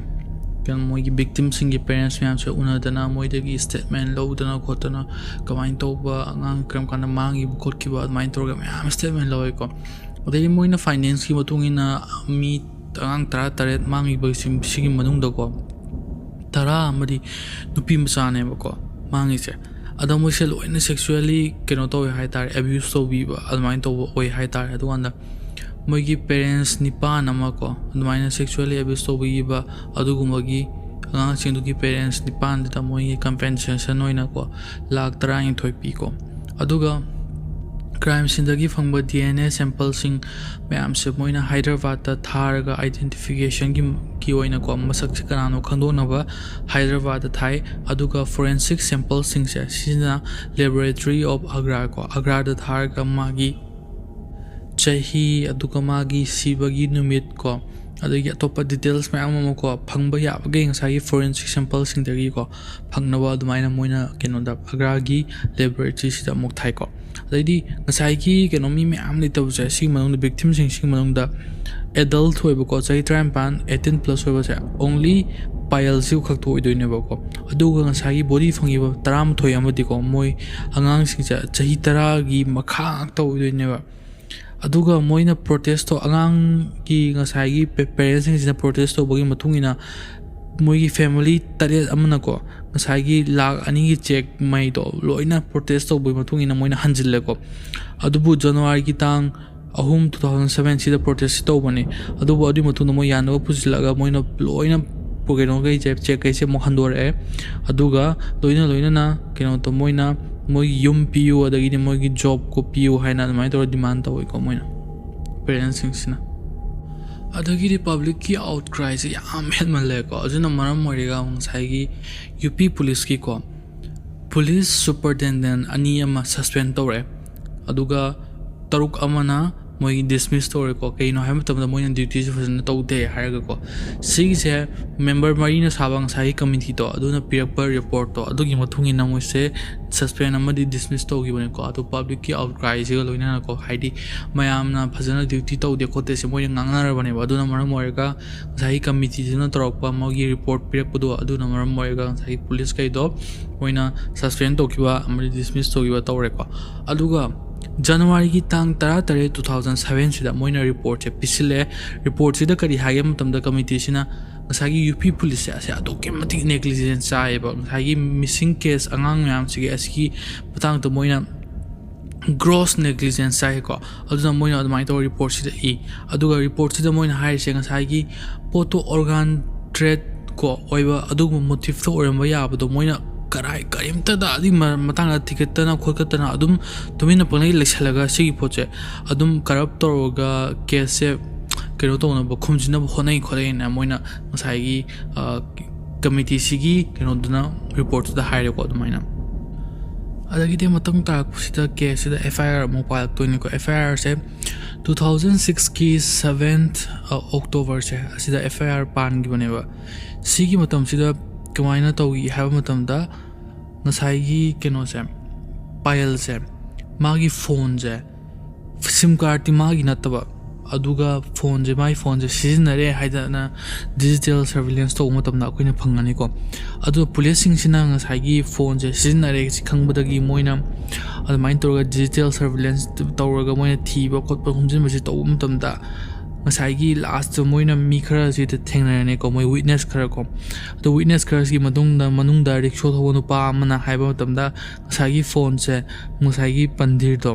ꯀꯩꯅꯣ ꯃꯣꯏꯒꯤ victimꯁꯤꯡꯒꯤ ꯄꯦꯔꯦꯟꯁ ꯃꯌꯥꯝꯁꯦ ꯎꯅꯗꯅ ꯃꯣꯏꯗꯒꯤ ꯁ꯭ꯇꯦꯠꯃꯦꯟ ꯂꯧꯗꯅ ꯈꯣꯠꯇꯅ ꯀꯃꯥꯏꯅ ꯇꯧꯕ ꯑꯉꯥꯡ ꯀꯔꯝ ꯀꯥꯟꯗ ꯃꯥꯡꯈꯤꯕ ꯈꯣꯠꯈꯤꯕ ꯑꯗꯨꯃꯥꯏꯅ ꯇꯧꯔꯒ ꯃꯌꯥꯝ ꯁ꯭ꯇꯦꯠꯃꯦꯟ ꯂꯧꯋꯦꯀꯣ ꯑꯗꯒꯤ ꯃꯣꯏꯅ ꯐꯥꯏꯅꯦꯟꯁꯀꯤ ꯃꯇꯨꯡ ꯏꯟꯅ ꯃꯤ ꯑꯉꯥꯡ 17 ꯃꯥꯡꯉꯤꯕꯁꯤꯒꯤ ꯃꯅꯨꯡꯗꯀꯣ 10 ꯑꯃꯗꯤ ꯅꯨꯄꯤ ꯃꯆꯥꯅꯦꯕꯀꯣ ꯃꯥꯡꯉꯤꯁꯦ ꯑꯗꯣ ꯃꯣꯏꯁꯦ ꯂꯣꯏꯅ ꯁꯦꯛꯁꯨꯑꯦꯜꯂꯤ ꯀꯩꯅꯣ ꯇꯧꯋꯦ ꯍꯥꯏꯇꯥꯔꯦ ꯑꯦꯕ꯭ꯌꯨꯁ ꯇꯧꯕꯤꯕ ꯑꯗꯨꯃꯥꯏꯅ ꯇꯧꯕ ꯑꯣꯏ ꯍꯥꯏꯇꯥꯔꯦ ꯑꯗꯨꯀꯥꯟꯗ ꯃꯣꯏꯒꯤ ꯄꯦꯔꯦꯟꯁ 9 ꯑꯃꯀꯣ ꯑꯗꯨꯃꯥꯏꯅ ꯁꯦꯛꯁꯨꯑꯦꯜꯂꯤ ꯑꯦꯕ꯭ꯌꯨꯁ ꯇꯧꯕꯤꯕ ꯑꯗꯨꯒꯨꯝꯕꯒꯤ ꯑꯉꯥꯡꯁꯤꯡꯗꯨꯒꯤ ꯄꯦꯔꯦꯟꯁ 9ꯗꯨꯗ ꯃꯣꯏꯒꯤ ꯀꯝꯄꯦꯟꯁꯦꯁꯟ ꯑꯣꯏꯅꯀꯣ $1,19,000 ꯄꯤꯀꯣ ꯑꯗꯨꯒ ꯀ꯭ꯔꯥꯏꯝ ꯁꯤꯟꯗꯒꯤ ꯐꯪꯕ DNA ꯁꯦꯝꯄꯜꯁꯤꯡ ꯃꯌꯥꯝꯁꯦ ꯃꯣꯏꯅ ꯍꯥꯏꯗ꯭ꯔꯕꯥꯗꯇ ꯊꯥꯔꯒ ꯑꯥꯏꯗꯦꯟꯇꯤꯐꯤꯀꯦꯁꯟꯒꯤ ꯑꯣꯏꯅꯀꯣ ꯃꯁꯛꯁꯦ ꯀꯅꯥꯅꯣ ꯈꯪꯗꯣꯛꯅꯕ ꯍꯥꯏꯗ꯭ꯔꯕꯥꯗꯇ ꯊꯥꯏ ꯑꯗꯨꯒ ꯐꯣꯔꯦꯟꯁꯤꯛ ꯁꯦꯝꯄꯜꯁꯤꯡꯁꯦ ꯁꯤꯅ ꯂꯦꯕꯣꯔꯦꯇꯔꯤ ꯑꯣꯐ ꯑꯒ꯭ꯔꯥ ꯀꯣ ꯑꯒ꯭ꯔꯥꯗ ꯊꯥꯔꯒ ꯃꯥꯒꯤ ꯆꯍꯤ ꯑꯗꯨꯒ ꯃꯥꯒꯤ ꯁꯤꯕꯒꯤ ꯅꯨꯃꯤꯠ ꯀꯣ ꯑꯗꯒꯤ ꯑꯇꯣꯞꯄ ꯗꯤꯇꯦꯜꯁ ꯃꯌꯥꯝ ꯑꯃ ꯀꯣ ꯐꯪꯕ ꯌꯥꯕꯒꯩ ꯉꯁꯥꯏꯒꯤ ꯐꯣꯔꯦꯟꯁꯤꯛ ꯁꯦꯝꯄꯜꯁꯤꯡꯗꯒꯤꯀꯣ ꯐꯪꯅꯕ ꯑꯗꯨꯃꯥꯏꯅ ꯃꯣꯏꯅ ꯀꯩꯅꯣꯗ ꯑꯒ꯭ꯔꯥꯒꯤ ꯂꯦꯕꯣꯔꯦꯇꯔꯤꯁꯤꯗ ꯑꯃꯨꯛ ꯊꯥꯏꯀꯣ ꯑꯗꯩꯗꯤ ꯉꯁꯥꯏꯒꯤ ꯀꯩꯅꯣ ꯃꯤ ꯃꯌꯥꯝ ꯂꯩꯇꯕꯁꯦ ꯁꯤꯒꯤ ꯃꯅꯨꯡꯗ victimꯁꯤꯡꯒꯤ ꯃꯅꯨꯡꯗ ꯑꯦꯗꯜꯠ ꯑꯣꯏꯕꯀꯣ ꯆꯍꯤ 19 18+ ꯑꯣꯏꯕꯁꯦ ꯑꯣꯡꯂꯤ ꯄꯥꯌꯜꯁꯤꯕꯨ ꯈꯛꯇ ꯑꯣꯏꯗꯣꯏꯅꯦꯕꯀꯣ ꯑꯗꯨꯒ ꯉꯁꯥꯏꯒꯤ ꯕꯣꯗꯤ ꯐꯪꯉꯤꯕ 11 ꯑꯃꯗꯤꯀꯣ ꯃꯣꯏ ꯑꯉꯥꯡꯁꯤꯡꯁꯦ ꯆꯍꯤ 10ꯒꯤ ꯃꯈꯥ ꯉꯥꯛꯇ ꯑꯣꯏꯗꯣꯏꯅꯦꯕ ꯑꯗꯨꯒ ꯃꯣꯏꯅ ꯄ꯭ꯔꯣꯇꯦꯁ ꯑꯉꯥꯡꯒꯤ ꯉꯁꯥꯏꯒꯤ ꯄꯦꯔꯦꯟꯁꯁꯤꯡꯁꯤꯅ ꯄ꯭ꯔꯣꯇꯦꯁ ꯇꯧꯕꯒꯤ ꯃꯇꯨꯡ ꯏꯟꯅ ꯃꯣꯏꯒꯤ ꯐꯦꯃꯤꯂꯤ 7 ꯑꯃꯅꯀꯣ ꯉꯁꯥꯏꯒꯤ $2,00,000ꯒꯤ ꯆꯦꯛ ꯃꯩꯗꯣ ꯂꯣꯏꯅ ꯄ꯭ꯔꯣꯇꯦꯁ ꯇꯧꯕꯒꯤ ꯃꯇꯨꯡ ꯏꯟꯅ ꯃꯣꯏꯅ ꯍꯟꯖꯤꯜꯂꯦꯀꯣ ꯑꯗꯨꯕꯨ ꯖꯅꯋꯥꯔꯤꯒꯤ ꯇꯥꯡ 3 2007 ꯁꯤꯗ ꯄ꯭ꯔꯣꯇꯦꯁ ꯇꯧꯕꯅꯤ ꯑꯗꯨꯕꯨ ꯑꯗꯨꯒꯤ ꯃꯇꯨꯡꯗ ꯃꯣꯏ ꯌꯥꯅꯕ ꯄꯨꯁꯤꯜꯂꯒ ꯃꯣꯏꯅ ꯂꯣꯏꯅ ꯀꯩꯅꯣꯈꯩꯁꯦ ꯆꯦꯛꯈꯩꯁꯦ ꯑꯃꯨꯛ ꯍꯟꯗꯣꯔꯛꯑꯦ ꯑꯗꯨꯒ ꯂꯣꯏꯅꯅ ꯀꯩꯅꯣꯗꯣ ꯃꯣꯏꯅ ꯃꯣꯏꯒꯤ ꯌꯨꯝ ꯄꯤꯌꯨ ꯑꯗꯒꯤꯗꯤ ꯃꯣꯏꯒꯤ ꯖꯣꯕ ꯄꯤꯌꯨ ꯍꯥꯏꯅ ꯑꯗꯨꯃꯥꯏꯅ ꯇꯧꯔ ꯗꯤꯃꯥꯟ ꯇꯧꯋꯦꯀꯣ ꯃꯣꯏꯅ ꯄꯦꯔꯦꯟꯁꯁꯤꯡꯁꯤꯅ ꯑꯗꯒꯤꯗꯤ ꯄꯕ꯭ꯂꯤꯛꯀꯤ ꯑꯥꯎꯠꯀ꯭ꯔꯥꯏꯁꯦ ꯌꯥꯝ ꯍꯦꯟꯃꯜꯂꯦꯀꯣ ꯑꯗꯨꯅ ꯃꯔꯝ ꯑꯣꯏꯔꯒ ꯉꯁꯥꯏꯒꯤ UP ꯄꯨꯂꯤꯁꯀꯤꯀꯣ ꯄꯨꯂꯤꯁ ꯁꯨꯄꯔꯇꯦꯟꯗꯦꯟꯠ 2 ꯑꯃ ꯁꯁꯄꯦꯟ ꯇꯧꯔꯛꯑꯦ ꯑꯗꯨꯒ 6 ꯑꯃꯅ ꯃꯣꯏꯒꯤ ꯗꯤꯁꯃꯤꯁ ꯇꯧꯔꯦꯀꯣ ꯀꯩꯅꯣ ꯍꯥꯏꯕ ꯃꯇꯝꯗ ꯃꯣꯏꯅ ꯗ꯭ꯌꯨꯇꯤꯁꯦ ꯐꯖꯅ ꯇꯧꯗꯦ ꯍꯥꯏꯔꯒꯀꯣ ꯁꯤꯒꯤꯁꯦ ꯃꯦꯝꯕꯔ 4ꯅ ꯁꯥꯕ ꯉꯁꯥꯏꯒꯤ ꯀꯃꯤꯇꯤꯗꯣ ꯑꯗꯨꯅ ꯄꯤꯔꯛꯄ ꯔꯤꯄꯣꯔꯠꯇꯣ ꯑꯗꯨꯒꯤ ꯃꯇꯨꯡ ꯏꯟꯅ ꯃꯣꯏꯁꯦ ꯁꯁꯄꯦꯟ ꯑꯃꯗꯤ ꯗꯤꯁꯃꯤꯁ ꯇꯧꯈꯤꯕꯅꯦꯀꯣ ꯑꯗꯨ ꯄꯕ꯭ꯂꯤꯛꯀꯤ ꯑꯥꯎꯠꯀ꯭ꯔꯥꯏꯁꯤꯒ ꯂꯣꯏꯅꯅꯀꯣ ꯍꯥꯏꯗꯤ ꯃꯌꯥꯝꯅ ꯐꯖꯅ ꯗ꯭ꯌꯨꯇꯤ ꯇꯧꯗꯦ ꯈꯣꯠꯇꯦꯁꯦ ꯃꯣꯏꯅ ꯉꯥꯡꯅꯔꯕꯅꯦꯕ ꯑꯗꯨꯅ ꯃꯔꯝ ꯑꯣꯏꯔꯒ ꯉꯁꯥꯏꯒꯤ ꯀꯃꯤꯇꯤꯗꯨꯅ ꯇꯧꯔꯛꯄ ꯃꯣꯏꯒꯤ ꯔꯤꯄꯣꯔꯠ ꯄꯤꯔꯛꯄꯗꯣ ꯑꯗꯨꯅ ꯃꯔꯝ ꯑꯣꯏꯔꯒ ꯉꯁꯥꯏꯒꯤ ꯄꯨꯂꯤꯁ ꯀꯩꯗꯣ ꯃꯣꯏꯅ ꯁꯁꯄꯦꯟ ꯇꯧꯈꯤꯕ ꯑꯃꯗꯤ ꯗꯤꯁꯃꯤꯁ ꯇꯧꯈꯤꯕ ꯇꯧꯔꯦꯀꯣ ꯑꯗꯨꯒ ꯖꯅꯋꯥꯔꯤꯒꯤ ꯇꯥꯡ 13 2007 ꯁꯤꯗ ꯃꯣꯏꯅ ꯔꯤꯄꯣꯔꯠꯁꯦ ꯄꯤꯁꯤꯜꯂꯛꯑꯦ ꯔꯤꯄꯣꯔꯠꯁꯤꯗ ꯀꯔꯤ ꯍꯥꯏꯒꯦ ꯃꯇꯝꯗ ꯀꯃꯤꯇꯤꯁꯤꯅ ꯉꯁꯥꯏꯒꯤ UP ꯄꯨꯂꯤꯁꯁꯦ ꯑꯁꯦ ꯑꯗꯨꯛꯀꯤ ꯃꯇꯤꯛ ꯅꯦꯒ꯭ꯂꯤꯖꯦꯟꯁ ꯆꯥꯏꯌꯦꯕ ꯉꯁꯥꯏꯒꯤ ꯃꯤꯁꯤꯡ ꯀꯦꯁ ꯑꯉꯥꯡ ꯃꯌꯥꯝꯁꯤꯒꯤ ꯑꯁꯤꯒꯤ ꯃꯇꯥꯡꯗ ꯃꯣꯏꯅ gross negligence ꯆꯥꯏꯀꯣ ꯑꯗꯨꯅ ꯃꯣꯏꯅ ꯑꯗꯨꯃꯥꯏꯅ ꯇꯧꯔ ꯔꯤꯄꯣꯔꯠꯁꯤꯗ ꯑꯗꯨꯒ ꯔꯤꯄꯣꯔꯠꯁꯤꯗ ꯃꯣꯏꯅ ꯍꯥꯏꯔꯤꯁꯦ ꯉꯁꯥꯏꯒꯤ ꯄꯣꯠꯇꯣ ꯑꯣꯔꯒꯥꯟ ꯇ꯭ꯔꯦꯠ ꯀꯣ ꯑꯣꯏꯕ ꯑꯗꯨꯒꯨꯝꯕ ꯃꯣꯇꯤꯞꯇ ꯑꯣꯏꯔꯝꯕ ꯌꯥꯕꯗꯣ ꯃꯣꯏꯅ karai karimta da adi matanga tiketana khokatana adum tumina pangai leksalaga sigi poche adum corrupt toroga case kero to na khumjina honai khole na moina ngasai committee sigi keno duna report da hire ko dumaina adagi de matang ta kusida case da FIR mobile to ni ko FIR se 2006 ki 7th October se asida FIR pan gi baneba sigi matam sida kamaina tawi have matam da ngasai gi keno se pile se magi phone je sim card ti magi nataba aduga phone je my phone je sizinare haidana digital surveillance to matam na koina phangani ko adu police sing sina ngasai gi phone je sizinare sikhangba moina admain torga digital surveillance tawraga moina thiba khotpa humjin basi to matam da ngasai gi last moina mi khara ji te thengnane ko moi witness khara ko the witness khara gi manung da rickshaw thobo nu pa amana haiba matam da ngasai gi phone se ngasai gi pandir to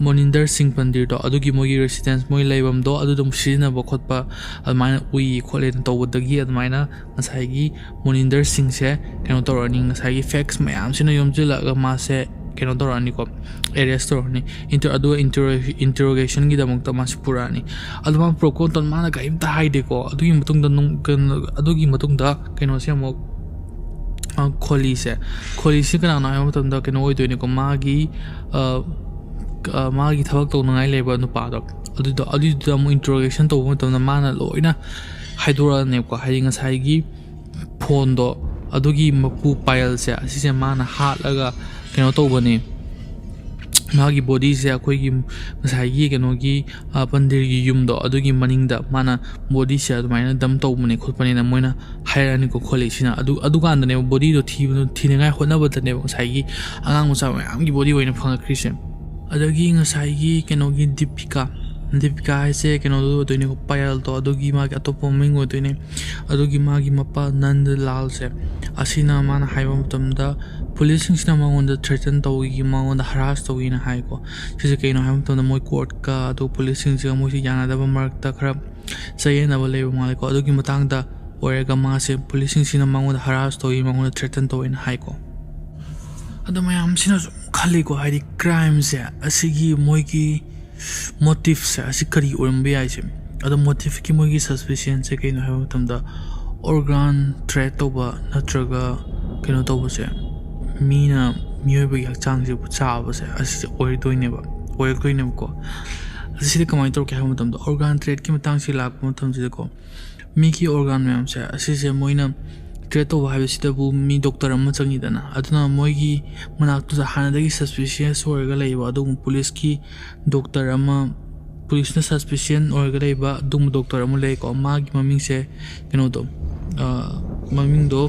Moninder Singh Pandir to adugi mogi residence moi laibam do adu dum sina ba khotpa admaina ui khole to wodagi admaina ngasai gi Moninder Singh se keno to running ngasai gi facts mayam sina yomjila ga ma se keno to running ko arrest to ni interrogation gi damuk ta mas purani aduma prokon ton mana ga imta haide ko adugi matung da keno se mo kholi se kana na yom tam da keno oi doini ko magi magi thabak to ngai leba nu pa do adu mo interrogation to mo tam mana loina haidura ne ko hainga sai gi phone do adugi mapu pile se asise mana hatlaga keno to bani magi body se akoi gi ngasai gi keno gi pandir gi yum do adugi maning da mana body se admaina dam to mune khotpani na moina hairani ko kholi sina adu kan da ne body do thinengai hona ba da ne ngasai gi angang musa am gi body oina phanga christian adagi ngasai gi keno gi Deepika se keno do doine ko payal to adugi magi atopo mingo doine adugi magi mapa Nand Lal se asina mana haiba mutamda police sina mangonda threaten to gi mangonda harass to ina hai ko sise keno haim to moi court ka do police sing mo si yana da mark ta khara sayena ba leba mal ko adugi matang da orega ma se police sina mangonda harass to gi mangonda threaten to ina hai ko adamayam sina khali ko hai crime se asigi moi ki motive se asikari urambe ai se ada motive ki mogi suspicion se kaino ha matamda organ trade to ba natraga kaino to ba se mina mioba yak chang je bu cha ba se asi oi doine ba ko asi kamai to ka ha matamda organ trade ki matang si lak matam je ko mi ki organ mem se asi se moina trade to ba si da bu mi doctor am changi dana aduna moigi manak tu hana dagi suspicious orga leiba adum police ki doctor ama police na suspicion orga leiba adum doctor am lei ko magi maming se keno to maming do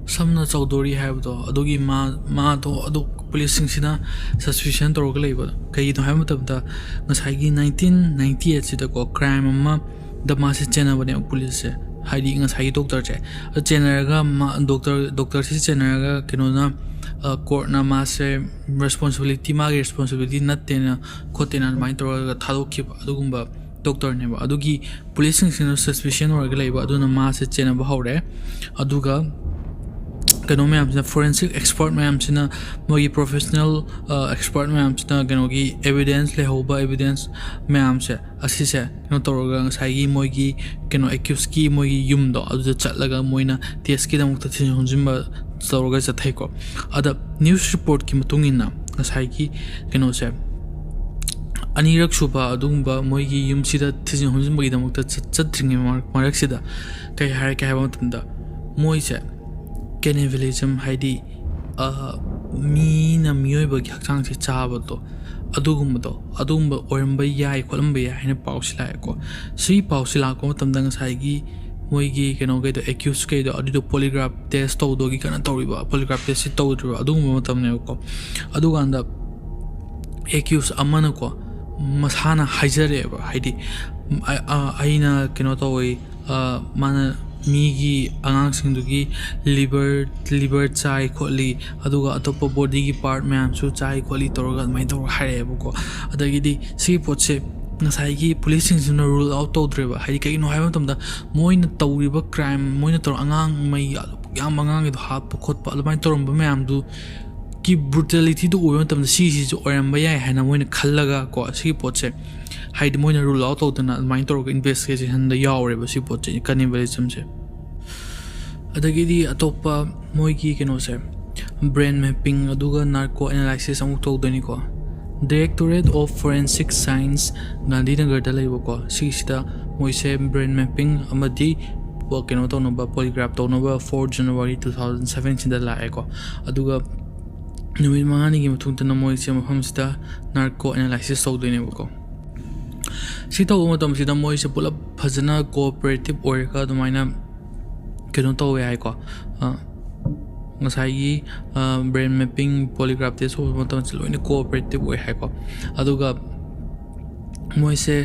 samna chaudhuri have do adugi ma to adu police sing sina suspicion to orga leiba kai to have matab da ngasai gi 1998 sida ko crime ama da ma se chena bane police se haidi ngasai doctor che chena ga doctor si chena ga keno na court na ma se responsibility ma responsibility nattena khotena mai to ga thadokhi adugumba doctor ne ba adugi police sing suspicion or ga leiba aduna ma se chena ba hore aduga kano mayam sina forensic expert mayam sina mogi professional expert mayam sina kano gi evidence le hoba evidence mayam se asise kano toroga ngasai gi mogi kano accuse ki mogi yum do adu chatlaga moina test ki damuk ta thin hunjimba toroga chathai ko ada news report ki matungina ngasai gi kano se anirak suba adumba mogi yum sida thin hunjimba gi damuk ta chatringe marak sida kai har kai ba tumda moi se cannibalism haidi mi na mioi ba gyak chang si chaba to adugumba oramba yai kolamba yai na pausila ko si pausila ko tamdang sai gi moi gi keno ge to accuse ke do adu polygraph test to do gi kana toriba polygraph test si to do adugumba tamne ko aduganda accuse amana ko masana haijare ba haidi aina keno to mana migi angang singdugi liver chai kholi aduga atopa body gi part ma'am su chai kholi torga mai tor hare buko adagi di si potse ngasai gi police sing rule out to dreba hai kai no hai tamda moina tawriba crime moina tor angang mai ꯌꯥꯝ ꯑꯉꯥꯡꯒꯤꯗꯣ ꯍꯥꯠꯄ ꯈꯣꯠꯄ ꯑꯗꯨꯃꯥꯏꯅ ꯇꯧꯔꯝꯕ ꯃꯌꯥꯝꯗꯨ ꯀꯤ ꯕ꯭ꯔꯨꯇꯦꯂꯤꯇꯤꯗꯨ ꯑꯣꯏꯕ ꯃꯇꯝꯗ ꯁꯤꯁꯤꯁꯨ ꯑꯣꯏꯔꯝꯕ ꯌꯥꯏ ꯍꯥꯏꯅ ꯃꯣꯏꯅ ꯈꯜꯂꯒ ꯀꯣ ꯁꯤꯒꯤ ꯄꯣꯠꯁꯦ ꯍꯥꯏꯗꯤ ꯃꯣꯏꯅ ꯔꯨꯜ ꯑꯥꯎꯠ ꯇꯧꯗꯅ ꯑꯗꯨꯃꯥꯏꯅ ꯇꯧꯔꯒ ꯏꯟꯚꯦꯁꯇꯤꯒꯦꯁꯟꯗ ꯌꯥꯎꯔꯦꯕ ꯁꯤ ꯄꯣꯠꯁꯦ ꯀꯅꯤꯕꯦꯂꯤꯖꯝꯁꯦ ꯑꯗꯒꯤꯗꯤ ꯑꯇꯣꯞꯄ ꯃꯣꯏꯒꯤ ꯀꯩꯅꯣꯁꯦ ꯕ꯭ꯔꯦꯟ ꯃꯦꯞꯄꯤꯡ ꯑꯗꯨꯒ ꯅꯥꯔꯀꯣ ꯑꯦꯅꯥꯂꯥꯏꯁꯤꯁ ꯑꯃꯨꯛ ꯇꯧꯗꯣꯏꯅꯤꯀꯣ ꯗꯥꯏꯔꯦꯛꯇꯣꯔꯦꯠ ꯑꯣꯐ ꯐꯣꯔꯦꯟꯁꯤꯛ ꯁꯥꯏꯟꯁ ꯒꯥꯟꯙꯤꯅꯒꯔꯗ ꯂꯩꯕꯀꯣ ꯁꯤꯁꯤꯗ ꯃꯣꯏꯁꯦ ꯕ꯭ꯔꯦꯟ ꯃꯦꯞꯄꯤꯡ ꯑꯃꯗꯤ ꯀꯩꯅꯣ ꯇꯧꯅꯕ ꯄꯣꯂꯤꯒ꯭ꯔꯥꯐ ꯇꯧꯅꯕ 4 ꯖꯅꯋꯥꯔꯤ 2017ꯗ ꯂꯥꯛꯑꯦꯀꯣ ꯑꯗꯨꯒ ꯅꯨꯃꯤꯠ 5ꯅꯤꯒꯤ ꯃꯇꯨꯡꯗꯅ ꯃꯣꯏꯁꯦ ꯃꯐꯝꯁꯤꯗ ꯅꯥꯔꯀꯣ ꯑꯦꯅꯥꯂꯥꯏꯁꯤꯁ ꯇꯧꯗꯣꯏꯅꯦꯕꯀꯣ ꯁꯤ ꯇꯧꯕ ꯃꯇꯝꯁꯤꯗ ꯃꯣꯏꯁꯦ ꯄꯨꯂꯞ ꯐꯖꯅ ꯀꯣꯑꯣꯄꯔꯦꯇꯤꯚ ꯑꯣꯏꯔꯒ ꯑꯗꯨꯃꯥꯏꯅ ꯀꯩꯅꯣ ꯇꯧꯋꯦ ꯍꯥꯏꯀꯣ ꯉꯁꯥꯏꯒꯤ ꯕ꯭ꯔꯦꯟ ꯃꯦꯞꯄꯤꯡ ꯄꯣꯂꯤꯒ꯭ꯔꯥꯐ ꯇꯦꯁ ꯇꯧꯕ ꯃꯇꯝꯁꯤ ꯂꯣꯏꯅ ꯀꯣꯑꯣꯄꯔꯦꯇꯤꯚ ꯑꯣꯏ ꯍꯥꯏꯀꯣ ꯑꯗꯨꯒ ꯃꯣꯏꯁꯦ